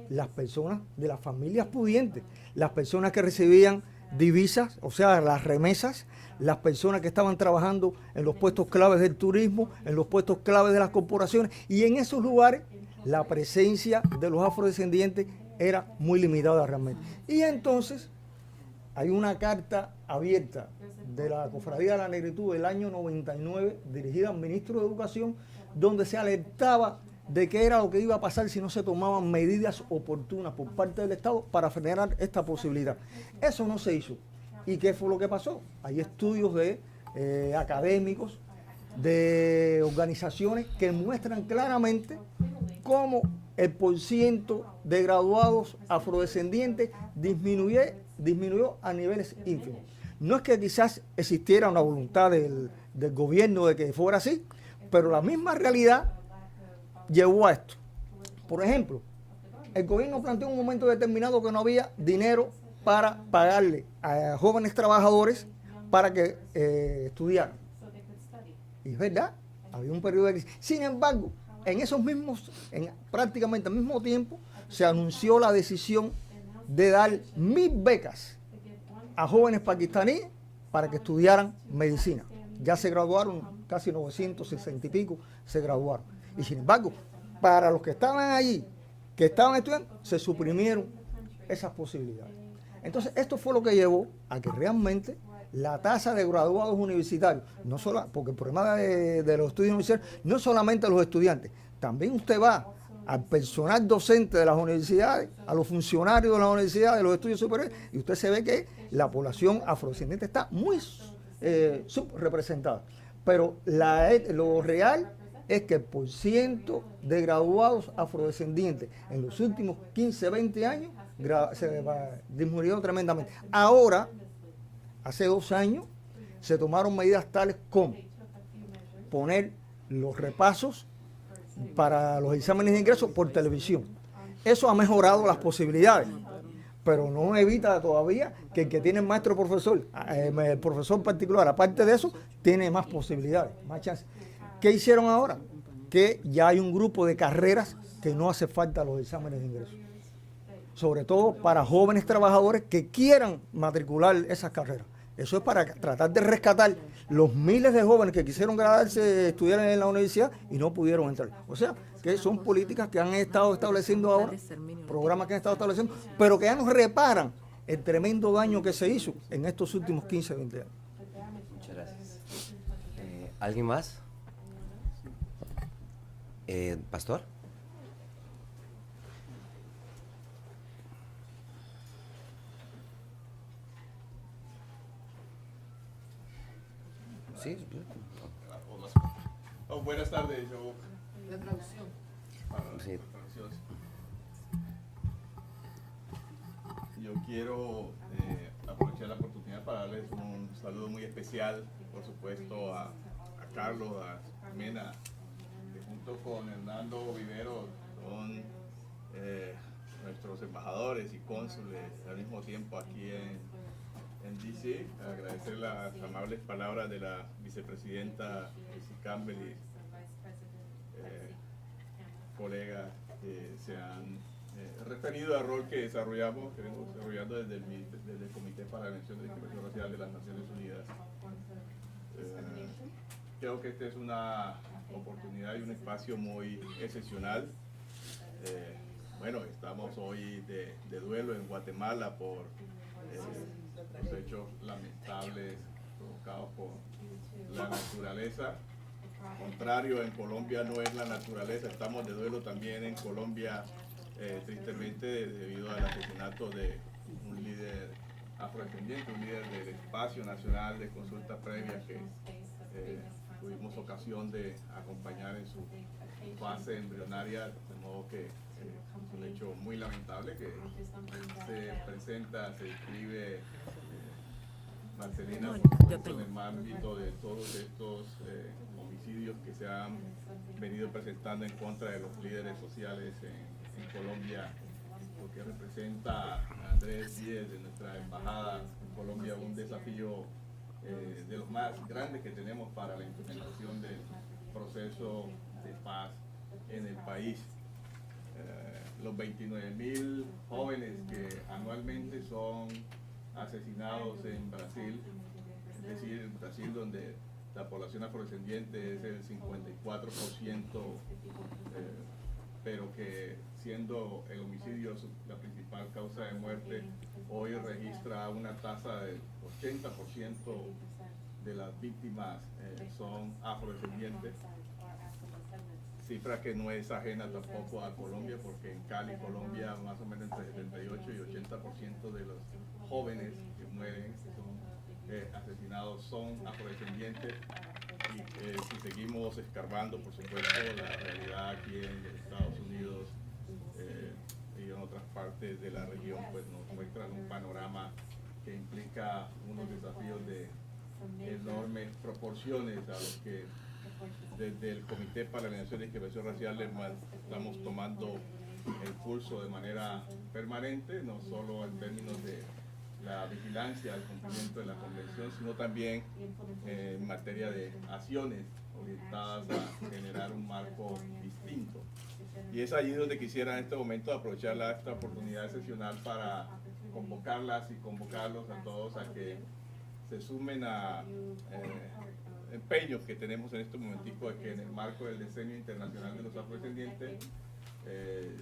Las personas de las familias pudientes, las personas que recibían divisas, o sea, las remesas, las personas que estaban trabajando en los puestos claves del turismo, en los puestos claves de las corporaciones, y en esos lugares la presencia de los afrodescendientes era muy limitada realmente. Y entonces hay una carta abierta de la Cofradía de la Negritud del año 99, dirigida al ministro de Educación, donde se alertaba de qué era lo que iba a pasar si no se tomaban medidas oportunas por parte del Estado para frenar esta posibilidad. Eso no se hizo. ¿Y qué fue lo que pasó? Hay estudios de académicos, de organizaciones que muestran claramente cómo el porciento de graduados afrodescendientes disminuyó a niveles ínfimos. No es que quizás existiera una voluntad del gobierno de que fuera así, pero la misma realidad llevó a esto. Por ejemplo, el gobierno planteó en un momento determinado que no había dinero para pagarle a jóvenes trabajadores para que estudiaran. Y es verdad, había un periodo de crisis. Sin embargo, prácticamente al mismo tiempo, se anunció la decisión de dar 1.000 becas a jóvenes pakistaníes para que estudiaran medicina. Ya se graduaron, casi 960 y pico se graduaron. Y sin embargo, para los que estaban allí, que estaban estudiando, se suprimieron esas posibilidades. Entonces, esto fue lo que llevó a que realmente la tasa de graduados universitarios, no solo, porque el problema de los estudios universitarios no es solamente a los estudiantes, también usted va al personal docente de las universidades, a los funcionarios de las universidades, de los estudios superiores, y usted se ve que la población afrodescendiente está muy subrepresentada. Pero lo real es que el porciento de graduados afrodescendientes en los últimos 15, 20 años se disminuyó tremendamente. Ahora, hace 2 años, se tomaron medidas tales como poner los repasos para los exámenes de ingreso por televisión. Eso ha mejorado las posibilidades, pero no evita todavía que el que tiene el maestro profesor, el profesor particular, aparte de eso, tiene más posibilidades, más chances. ¿Qué hicieron ahora? Que ya hay un grupo de carreras que no hace falta los exámenes de ingreso. Sobre todo para jóvenes trabajadores que quieran matricular esas carreras. Eso es para tratar de rescatar los miles de jóvenes que quisieron graduarse, estudiar en la universidad y no pudieron entrar. O sea, que son políticas que han estado estableciendo ahora, programas que han estado estableciendo, pero que ya nos reparan el tremendo daño que se hizo en estos últimos 15, 20 años. Muchas gracias. ¿Alguien más? ¿Pastor? Sí. Buenas tardes. La traducción. Sí. Yo quiero aprovechar la oportunidad para darles un saludo muy especial, por supuesto, a Carlos, a Mena, que junto con Hernando Vivero son nuestros embajadores y cónsules al mismo tiempo aquí en DC. Agradecer las amables palabras de la vicepresidenta Lucy Campbell y colegas que se han referido al rol que desarrollamos, que venimos desarrollando desde el Comité para la Prevención de la Discriminación Racial de las Naciones Unidas. Creo que esta es una oportunidad y un espacio muy excepcional. Bueno, estamos hoy de duelo en Guatemala por los hechos lamentables provocados por la naturaleza. Contrario, en Colombia no es la naturaleza, estamos de duelo también en Colombia, tristemente debido al asesinato de un líder afrodescendiente, un líder del espacio nacional de consulta previa que tuvimos ocasión de acompañar en su fase embrionaria, de modo que es un hecho muy lamentable que se presenta, se describe Marcelina en el ámbito de todos estos homicidios que se han venido presentando en contra de los líderes sociales en Colombia lo que representa Andrés Díez de nuestra embajada en Colombia, un desafío de los más grandes que tenemos para la implementación del proceso de paz en el país. Los 29.000 jóvenes que anualmente son asesinados en Brasil, es decir, en Brasil donde la población afrodescendiente es el 54%, pero que siendo el homicidio la principal causa de muerte, hoy registra una tasa del 80% de las víctimas son afrodescendientes. Cifra que no es ajena tampoco a Colombia, porque en Cali, Colombia, más o menos entre 78 y 80% de los jóvenes que mueren, que son asesinados, son afrodescendientes. Y si seguimos escarbando, por supuesto, la realidad aquí en Estados Unidos y en otras partes de la región, pues nos muestran un panorama que implica unos desafíos de enormes proporciones a los que desde el Comité para la Eliminación de Discriminación Racial estamos tomando el pulso de manera permanente, no solo en términos de la vigilancia al cumplimiento de la Convención, sino también en materia de acciones orientadas a generar un marco distinto. Y es allí donde quisiera en este momento aprovechar esta oportunidad sesional para convocarlas y convocarlos a todos a que se sumen a empeños que tenemos en este momentico de que en el marco del Decenio Internacional de los Afrodescendientes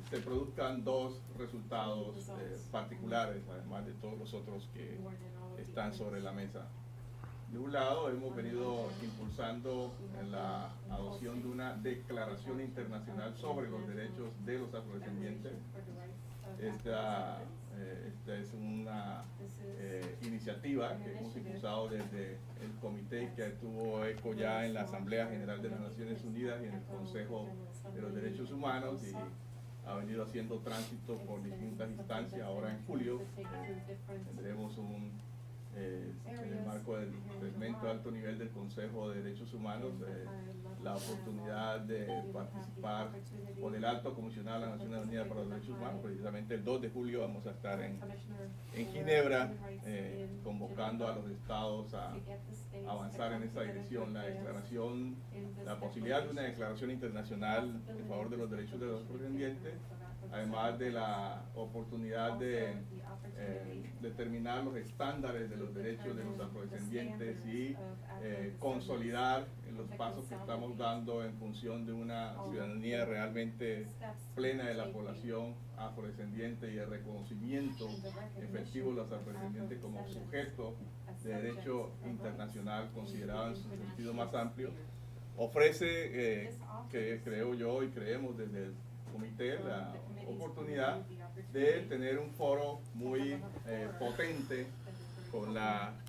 se produzcan dos resultados particulares, además de todos los otros que están sobre la mesa. De un lado, hemos venido impulsando la adopción de una declaración internacional sobre los derechos de los afrodescendientes. Esta es una iniciativa que hemos impulsado desde el comité que tuvo eco ya en la Asamblea General de las Naciones Unidas y en el Consejo de los Derechos Humanos, y ha venido haciendo tránsito por distintas instancias. Ahora en julio tendremos en el marco del segmento de alto nivel del Consejo de Derechos Humanos la oportunidad de participar con el Alto Comisionado de las Naciones Unidas para los Derechos Humanos. Precisamente el 2 de julio vamos a estar en Ginebra convocando a los estados a avanzar en esa dirección. La posibilidad de una declaración internacional en favor de los derechos de los afrodescendientes, además de la oportunidad de determinar los estándares de los derechos de los afrodescendientes y consolidar los pasos que estamos dando en función de una ciudadanía realmente plena de la población afrodescendiente y el reconocimiento efectivo de los afrodescendientes como sujeto de derecho internacional considerado en su sentido más amplio. Ofrece, que creo yo y creemos desde el comité, la oportunidad de tener un foro muy potente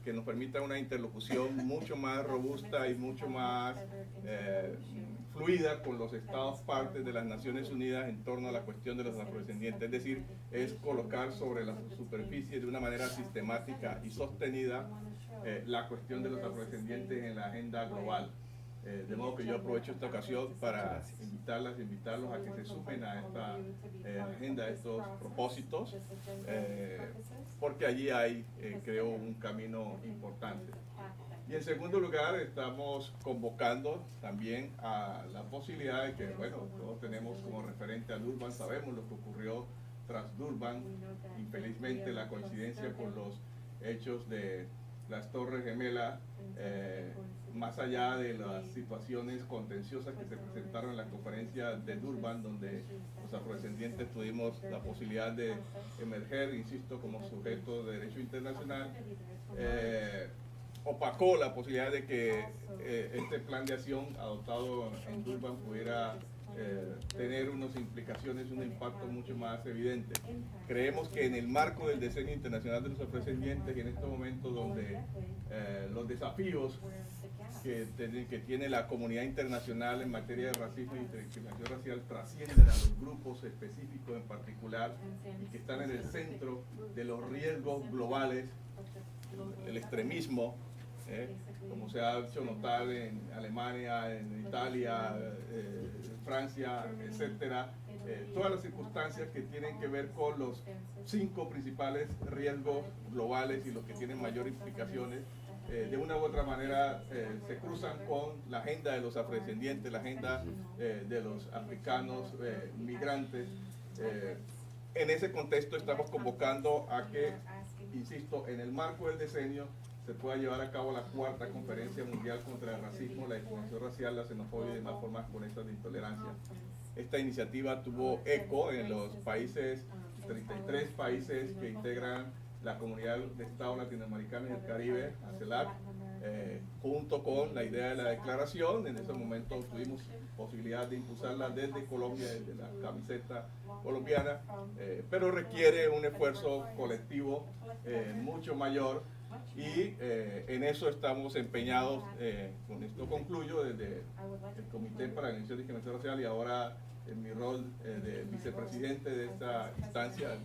que nos permita una interlocución mucho más robusta y mucho más fluida con los estados partes de las Naciones Unidas en torno a la cuestión de los afrodescendientes. Es decir, es colocar sobre la superficie de una manera sistemática y sostenida la cuestión de los afrodescendientes en la agenda global. De modo que yo aprovecho esta ocasión para invitarlos a que se sumen a esta agenda, a estos propósitos, porque allí hay, creo, un camino importante. Y en segundo lugar, estamos convocando también a la posibilidad de que, bueno, todos tenemos como referente a Durban, sabemos lo que ocurrió tras Durban, infelizmente la coincidencia con los hechos de las Torres Gemelas, más allá de las situaciones contenciosas que se presentaron en la conferencia de Durban, donde los afrodescendientes tuvimos la posibilidad de emerger, insisto, como sujetos de derecho internacional, opacó la posibilidad de que este plan de acción adoptado en Durban pudiera tener unas implicaciones, un impacto mucho más evidente. Creemos que en el marco del Decenio Internacional de los Afrodescendientes y en estos momentos donde los desafíos que tiene la comunidad internacional en materia de racismo y discriminación racial trascienden a los grupos específicos en particular y que están en el centro de los riesgos globales, el extremismo, como se ha hecho notar en Alemania, en Italia, Francia, etcétera, todas las circunstancias que tienen que ver con los 5 principales riesgos globales y los que tienen mayor implicaciones, de una u otra manera se cruzan con la agenda de los afrodescendientes, la agenda de los africanos migrantes. En ese contexto estamos convocando a que, insisto, en el marco del decenio se pueda llevar a cabo la 4ª Conferencia Mundial contra el Racismo, la Discriminación Racial, la Xenofobia y demás formas conexas de intolerancia. Esta iniciativa tuvo eco en los países, 33 países que integran la Comunidad de Estados Latinoamericanos y del Caribe, CELAC, junto con la idea de la declaración. En ese momento tuvimos posibilidad de impulsarla desde Colombia, desde la camiseta colombiana, pero requiere un esfuerzo colectivo mucho mayor, y en eso estamos empeñados. Con esto concluyo desde el Comité para la Eliminación de Discriminación Racial y ahora en mi rol de vicepresidente de esta instancia,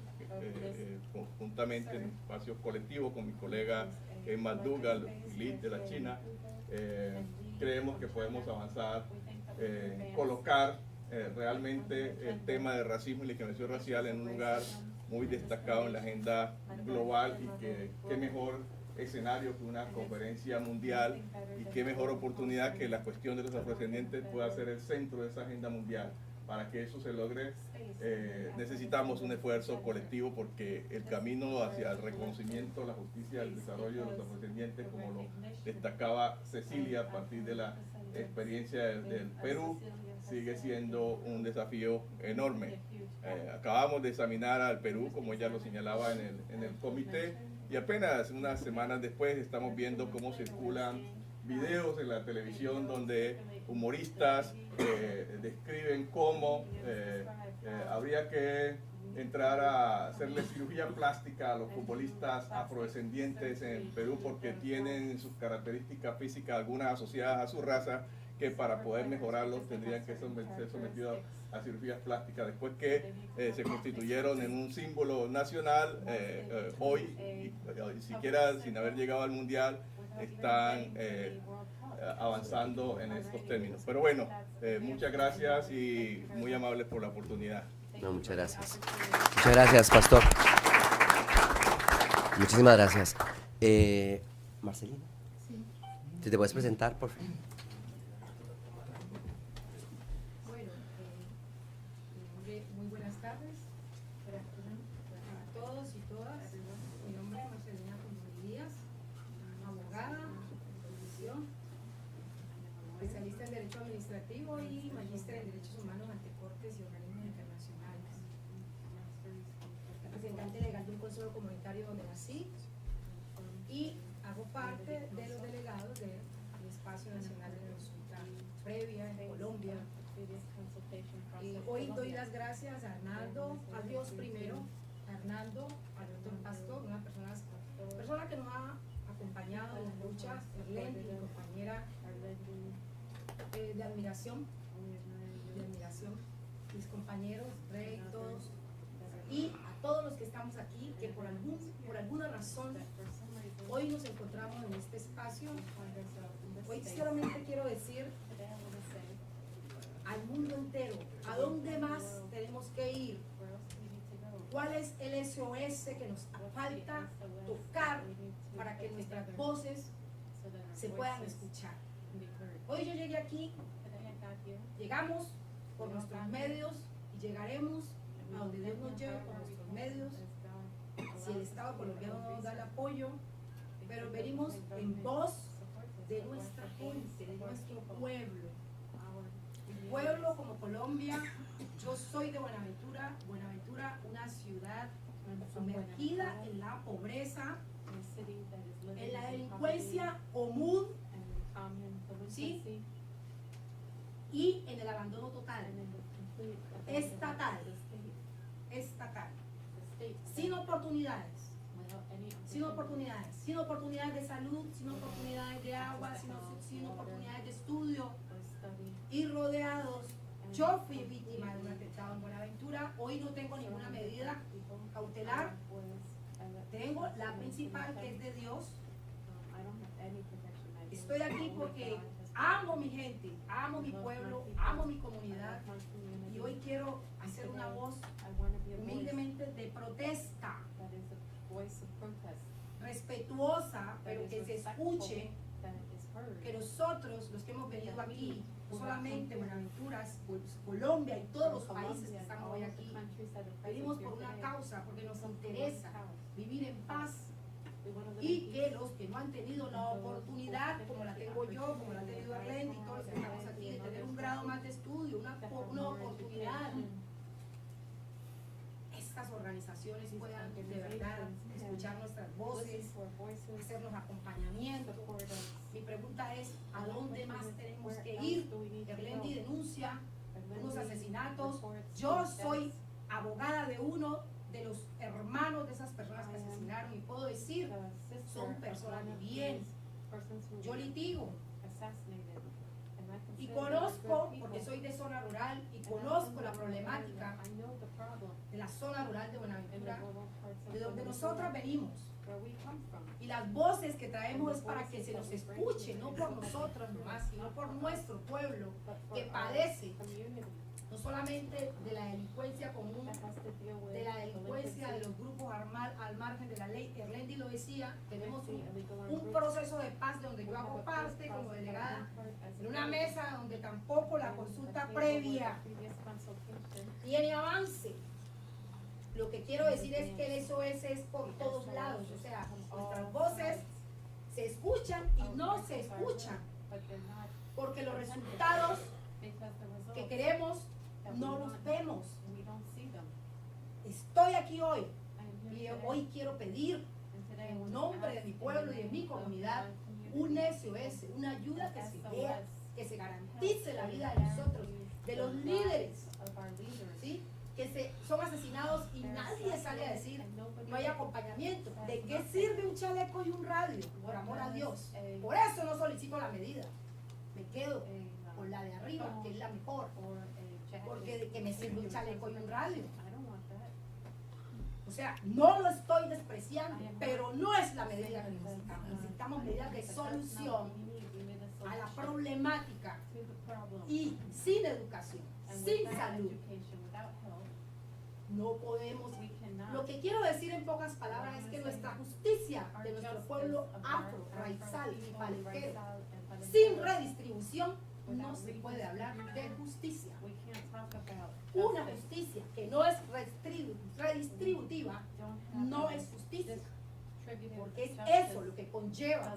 conjuntamente en un espacio colectivo con mi colega McDougall, lead de la China. Creemos que podemos avanzar, colocar realmente el tema de racismo y discriminación racial en un lugar muy destacado en la agenda global, y que qué mejor escenario que una conferencia mundial, y qué mejor oportunidad que la cuestión de los afrodescendientes pueda ser el centro de esa agenda mundial. Para que eso se logre, necesitamos un esfuerzo colectivo, porque el camino hacia el reconocimiento, la justicia, el desarrollo de los afrodescendientes, como lo destacaba Cecilia a partir de la experiencia del Perú, sigue siendo un desafío enorme. Acabamos de examinar al Perú, como ella lo señalaba en el comité, y apenas unas semanas después estamos viendo cómo circulan videos en la televisión donde humoristas describen cómo habría que entrar a hacerle cirugía plástica a los futbolistas afrodescendientes en Perú, porque tienen sus características físicas, algunas asociadas a su raza, que para poder mejorarlos tendrían que ser sometidos a cirugías plásticas, después que se constituyeron en un símbolo nacional. Hoy, y siquiera sin haber llegado al Mundial, están avanzando en estos términos. Pero bueno, muchas gracias y muy amables por la oportunidad. No, muchas gracias. Muchas gracias, Pastor. Muchísimas gracias. Marcelina, si te puedes presentar, por favor. Muy buenas tardes a todos y todas. Mi nombre es Marcelina Díaz, abogada, profesión, especialista en Derecho Administrativo y magíster en Derechos Humanos ante Cortes y Organismos Internacionales. Representante legal de un consejo comunitario donde nací, y hago parte de los delegados del Espacio Nacional de Consulta Previa en Colombia. Y hoy doy las gracias a Arnaldo, a Dios primero, a Arnaldo, al doctor Pastor, una persona que nos ha acompañado en las luchas, excelente, mi compañera de admiración, mis compañeros, Rey, todos, y a todos los que estamos aquí, que por alguna razón hoy nos encontramos en este espacio. Hoy solamente quiero decir al mundo entero, ¿a dónde más tenemos que ir? ¿Cuál es el SOS que nos falta tocar para que nuestras voces se puedan escuchar? Hoy yo llegué aquí, llegamos por nuestros medios y llegaremos a donde Dios nos lleve por nuestros medios. Si el Estado colombiano no nos da el apoyo, pero venimos en voz de nuestra gente, de nuestro pueblo. Pueblo como Colombia. Yo soy de Buenaventura, una ciudad sumergida en la pobreza, en la delincuencia común, ¿sí? Y en el abandono total, estatal, sin oportunidades, sin oportunidades de salud, sin oportunidades de agua, sin oportunidades de estudio, y rodeados. Yo fui víctima de un atentado en Buenaventura. Hoy no tengo ninguna medida cautelar, tengo la principal, que es de Dios, Estoy aquí porque amo mi gente, amo mi pueblo, amo mi comunidad y hoy quiero hacer una voz humildemente de protesta, respetuosa, pero que se escuche que nosotros, los que hemos venido aquí, no solamente Buenaventura's, pues, Colombia y todos los países que están hoy aquí, venimos por una causa, porque nos interesa vivir en paz y que los que no han tenido la oportunidad, como la tengo yo, como la ha tenido Arlendi y todos los que estamos aquí, de tener un grado más de estudio, una oportunidad, estas organizaciones puedan de verdad escuchar nuestras voces, hacernos acompañamiento. Mi pregunta es, ¿a dónde más tenemos que ir? Arlendi denuncia unos asesinatos. Yo soy abogada de uno de los hermanos de esas personas que asesinaron y puedo decir, son personas de bien. Yo litigo y conozco, porque soy de zona rural y conozco la problemática de la zona rural de Buenaventura, de donde nosotras venimos. Y las voces que traemos es para que se nos escuche, no por nosotros nomás, sino por nuestro pueblo que padece no solamente de la delincuencia común, de la delincuencia de los grupos armados al margen de la ley. Arlendi lo decía, tenemos un proceso de paz de donde yo hago parte como delegada, en una mesa donde tampoco la consulta previa tiene avance. Lo que quiero decir es que el SOS es por todos lados, o sea, nuestras voces se escuchan y no se escuchan, porque los resultados que queremos no los vemos. Estoy aquí hoy y hoy quiero pedir en nombre de mi pueblo y de mi comunidad un SOS, una ayuda que se vea, que se garantice la vida de nosotros, de los líderes, ¿sí? Que son asesinados y nadie sale a decir, no hay acompañamiento. ¿De qué sirve un chaleco y un radio? Por amor a Dios. Por eso no solicito la medida. Me quedo con la de arriba, que es la mejor. Porque de que me sirve un chaleco y un radio. O sea, no lo estoy despreciando, pero no es la medida que necesitamos. Necesitamos medidas de solución a la problemática. Y sin educación, sin salud, no podemos. Lo que quiero decir en pocas palabras es que nuestra justicia de nuestro pueblo afro, raizal y palenquero, sin redistribución, no se puede hablar de justicia. Una justicia que no es redistributiva no es justicia, porque es eso lo que conlleva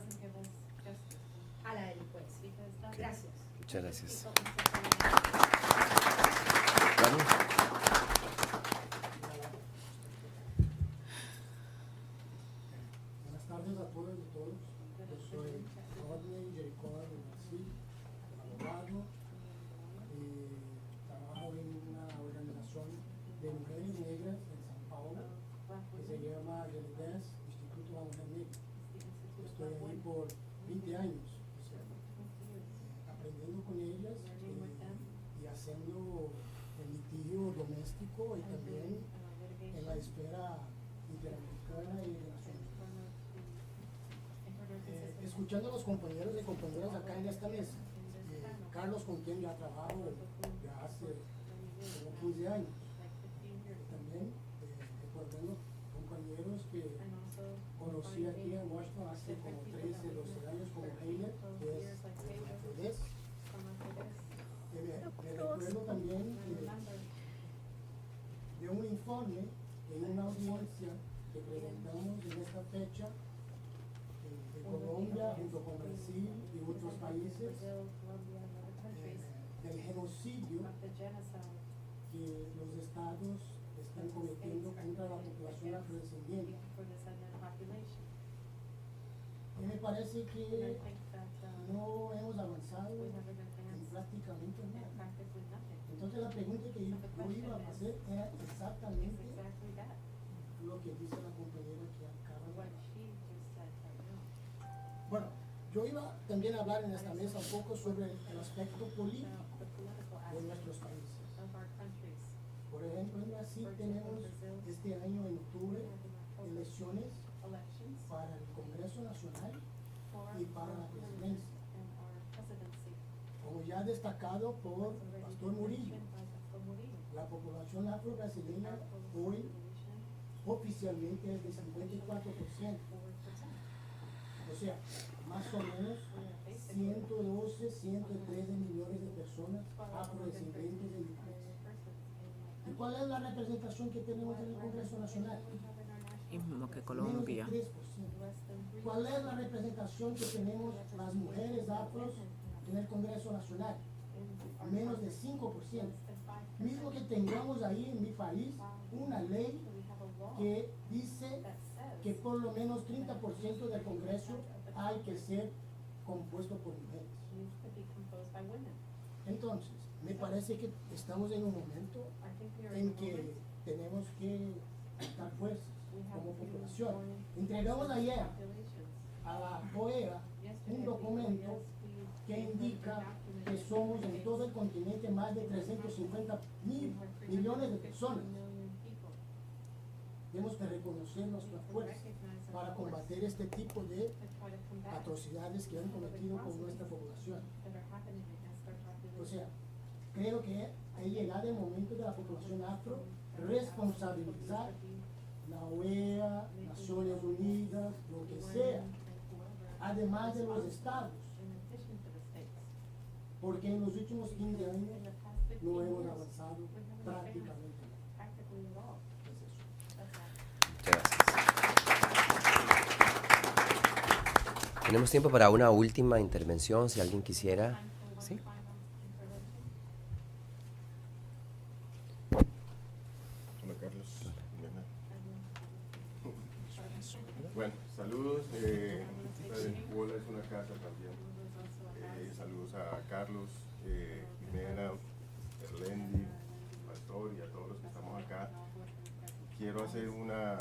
a la delincuencia. Gracias. Muchas gracias. Buenas tardes a todas y todos. Yo soy Rodney Jericó García, abogado, y trabajo en una organización de mujeres negras en São Paulo que se llama GELIDES, Instituto de la Mujer Negra. Estoy ahí por 20 años, o sea, aprendiendo con ellas y haciendo el litigio doméstico y también en la esfera interamericana y de Naciones Unidas. Escuchando a los compañeros y compañeras acá en esta mesa, Carlos, con quien ya trabajo ya hace como 15 años, y también recordando compañeros que conocí aquí en Washington hace como 13, 12 años, como Heiner, que es francés. Me recuerdo también de un informe en una audiencia que presentamos en esta fecha de Colombia junto con Brasil y otros países del genocidio que los estados están cometiendo contra la población afrodescendiente. Y me parece que no hemos avanzado en prácticamente nada. Entonces la pregunta que yo iba a hacer era exactamente lo que dice la compañera que acaba de hablar. Bueno, yo iba también a hablar en esta mesa un poco sobre el aspecto político de nuestros países. Por ejemplo, en Brasil tenemos este año en octubre elecciones para el Congreso Nacional y para la presidencia. Como ya destacado por Pastor Murillo, la población afro-brasileña hoy oficialmente es de 54%. O sea, más o menos 112, 113 millones de personas afrodescendientes en el país. ¿Y cuál es la representación que tenemos en el Congreso Nacional? Mismo que Colombia. Menos de 3%. ¿Cuál es la representación que tenemos las mujeres afros en el Congreso Nacional? Menos de 5%. Mismo que tengamos ahí en mi país una ley que dice que por lo menos 30% del Congreso hay que ser compuesto por mujeres. Entonces, me parece que estamos en un momento en que tenemos que dar fuerzas como población. Entregamos ayer a la OEA un documento que indica que somos en todo el continente más de 350 millones de personas. Tenemos que reconocer nuestra fuerza para combatir este tipo de atrocidades que han cometido con nuestra población. O sea, creo que ha llegado el momento de la población afro responsabilizar la OEA, Naciones Unidas, lo que sea, además de los estados, porque en los últimos 15 años no hemos avanzado prácticamente nada. Tenemos tiempo para una última intervención, si alguien quisiera. ¿Sí? Hola, Carlos. Bueno, saludos. Wola es una casa también. Saludos a Carlos, Jimena, Erlendi, Pastor y a todos los que estamos acá. Quiero hacer una...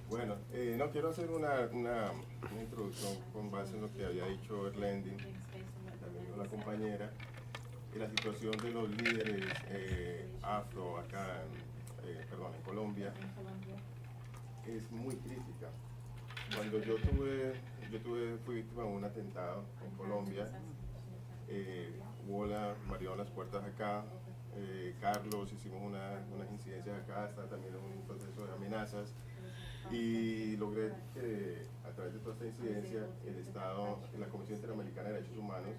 Bueno, no, quiero hacer una introducción con base en lo que había dicho Erlendi, también con la compañera, y la situación de los líderes afro acá, en Colombia, es muy crítica. Cuando fui víctima de un atentado en Colombia, Wola me abrió las puertas acá, Carlos, hicimos unas incidencias acá, está también en un proceso de amenazas, y logré que a través de toda esta incidencia el Estado, la Comisión Interamericana de Derechos Humanos,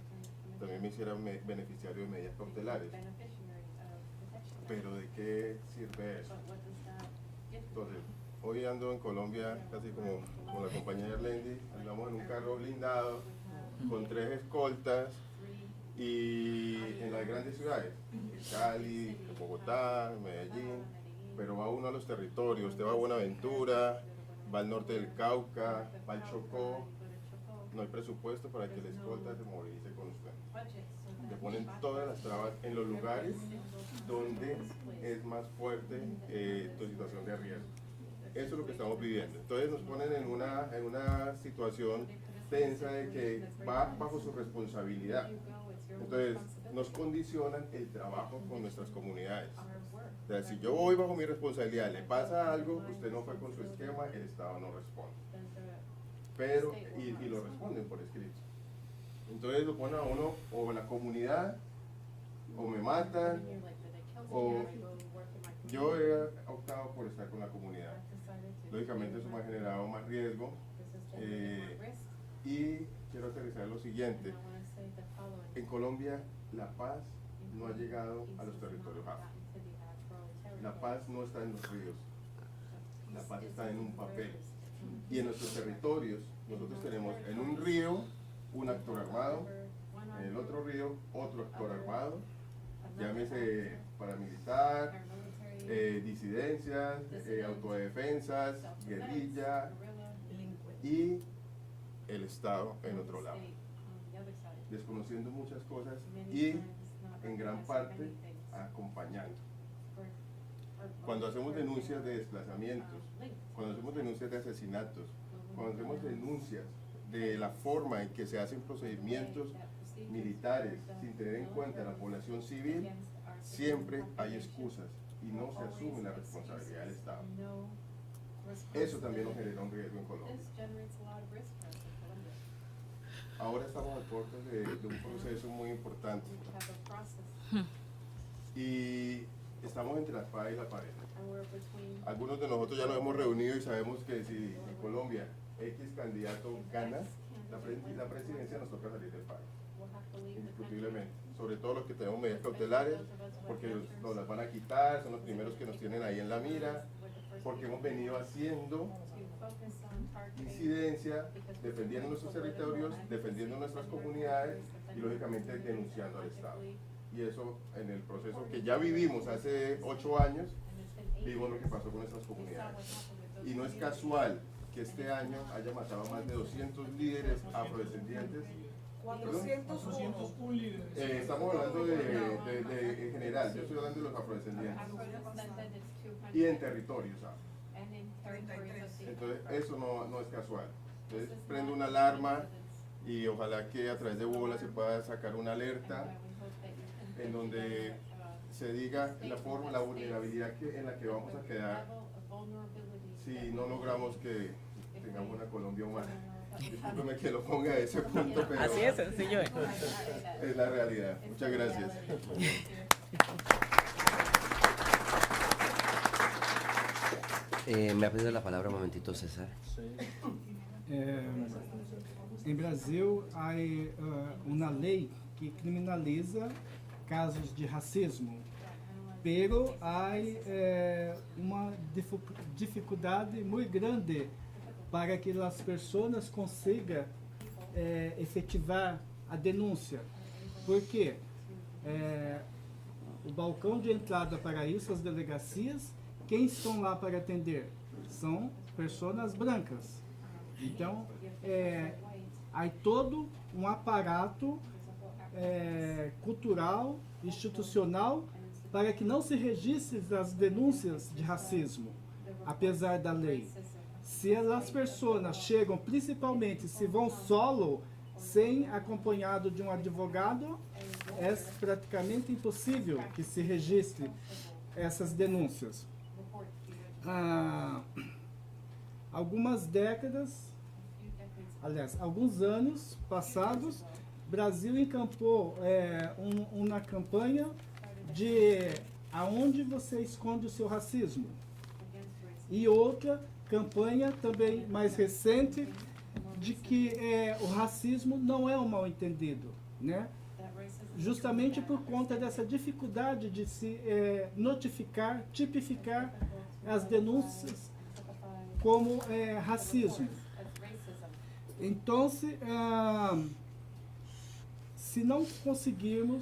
también me hiciera beneficiario de medidas cautelares. Pero ¿de qué sirve eso? Entonces, hoy ando en Colombia, casi como la compañera Erlendi, andamos en un carro blindado con 3 escoltas y en las grandes ciudades, Cali, Bogotá, Medellín, pero va uno a los territorios, usted va a Buenaventura, va al norte del Cauca, va al Chocó, no hay presupuesto para que la escolta se movilice con usted. Le ponen todas las trabas en los lugares donde es más fuerte tu situación de riesgo. Eso es lo que estamos viviendo. Entonces nos ponen en una situación tensa de que va bajo su responsabilidad. Entonces nos condicionan el trabajo con nuestras comunidades. O sea, si yo voy bajo mi responsabilidad, le pasa algo, usted no fue con su esquema, el Estado no responde. Pero, y lo responden por escrito. Entonces lo ponen a uno o en la comunidad, o me matan, o yo he optado por estar con la comunidad. Lógicamente eso me ha generado más riesgo. Y quiero aterrizar lo siguiente. En Colombia la paz no ha llegado a los territorios afro. La paz no está en los ríos. La paz está en un papel. Y en nuestros territorios nosotros tenemos en un río un actor armado, en el otro río otro actor armado, llámese paramilitar, disidencias, autodefensas, guerrilla y el Estado en otro lado, desconociendo muchas cosas y en gran parte acompañando. Cuando hacemos denuncias de desplazamientos, cuando hacemos denuncias de asesinatos, cuando hacemos denuncias de la forma en que se hacen procedimientos militares sin tener en cuenta la población civil, siempre hay excusas y no se asume la responsabilidad del Estado. eso también nos genera un riesgo en Colombia. Ahora estamos al borde de un proceso muy importante y estamos entre la espada y la pared. Algunos de nosotros ya nos hemos reunido y sabemos que si en Colombia X candidato gana la presidencia, nos toca salir del país, indiscutiblemente. Sobre todo los que tenemos medidas cautelares, porque nos las van a quitar, son los primeros que nos tienen ahí en la mira, porque hemos venido haciendo incidencia, defendiendo nuestros territorios, defendiendo nuestras comunidades y lógicamente denunciando al Estado. Y eso en el proceso que ya vivimos hace 8 años, vimos lo que pasó con nuestras comunidades. Y no es casual que este año haya matado a más de 200 líderes afrodescendientes. 401 líderes. Estamos hablando de en general, yo estoy hablando de los afrodescendientes. Y en territorios, ¿sabes? Entonces eso no es casual. Entonces prendo una alarma y ojalá que a través de Wola se pueda sacar una alerta en donde se diga la vulnerabilidad en la que vamos a quedar si no logramos que tengamos una Colombia humana. Discúlpeme que lo ponga a ese punto, pero así es, sencillo. Es la realidad. Muchas gracias. Me ha pedido la palabra un momentito, César. Em Brasil, há uma lei que criminaliza casos de racismo, pero há uma dificuldade muito grande para que as pessoas consigam efetivar a denúncia. Por quê? O balcão de entrada para isso, as delegacias, quem estão lá para atender? São pessoas brancas. Então, há todo um aparato cultural, institucional, para que não se registre as denúncias de racismo, apesar da lei. Se as pessoas chegam, principalmente se vão solo, sem acompanhado de um advogado, é praticamente impossível que se registre essas denúncias. Algumas décadas, aliás, alguns anos passados, Brasil encampou uma campanha de aonde você esconde o seu racismo. E outra campanha também mais recente de que o racismo não é um mal-entendido, né? Justamente por conta dessa dificuldade de se notificar, tipificar as denúncias como racismo. Então, se não conseguirmos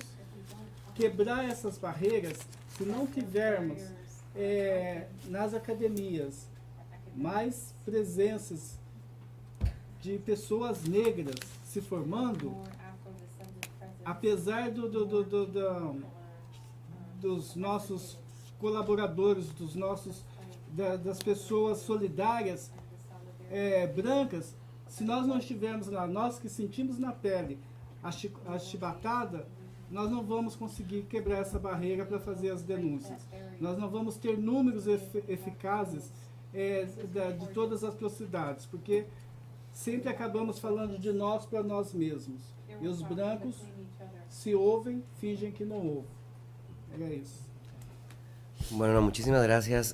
quebrar essas barreiras, se não tivermos nas academias mais presenças de pessoas negras se formando, apesar dos nossos colaboradores, das pessoas solidárias brancas, se nós não estivermos lá, nós que sentimos na pele a chibatada, nós não vamos conseguir quebrar essa barreira para fazer as denúncias. Nós não vamos ter números eficazes de todas as atrocidades, porque sempre acabamos falando de nós para nós mesmos. E os brancos se ouvem, fingem que não ouvem. Era isso. Bueno, muchísimas gracias.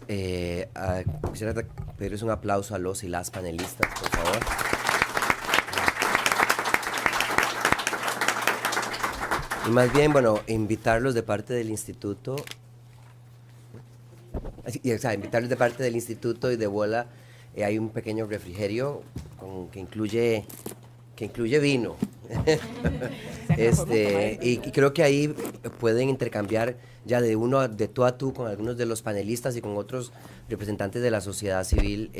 Quisiera pedirles un aplauso a los y las panelistas, por favor. Y más bien, bueno, invitarlos de parte del instituto, invitarlos de parte del instituto y de Wola. Hay un pequeño refrigerio que incluye vino. Y creo que ahí pueden intercambiar ya de tú a tú con algunos de los panelistas y con otros representantes de la sociedad civil.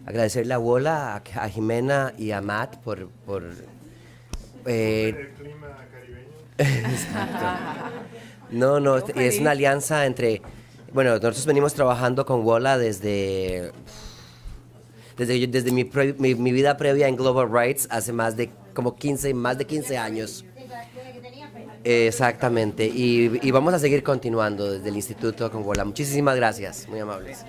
Agradecerle a Wola, a Jimena y a Matt por el clima caribeño. Exacto. No, es una alianza entre, bueno, nosotros venimos trabajando con Wola desde mi vida previa en Global Rights hace más de 15 años. Exactamente, y vamos a seguir continuando desde el instituto con Wola. Muchísimas gracias, muy amables.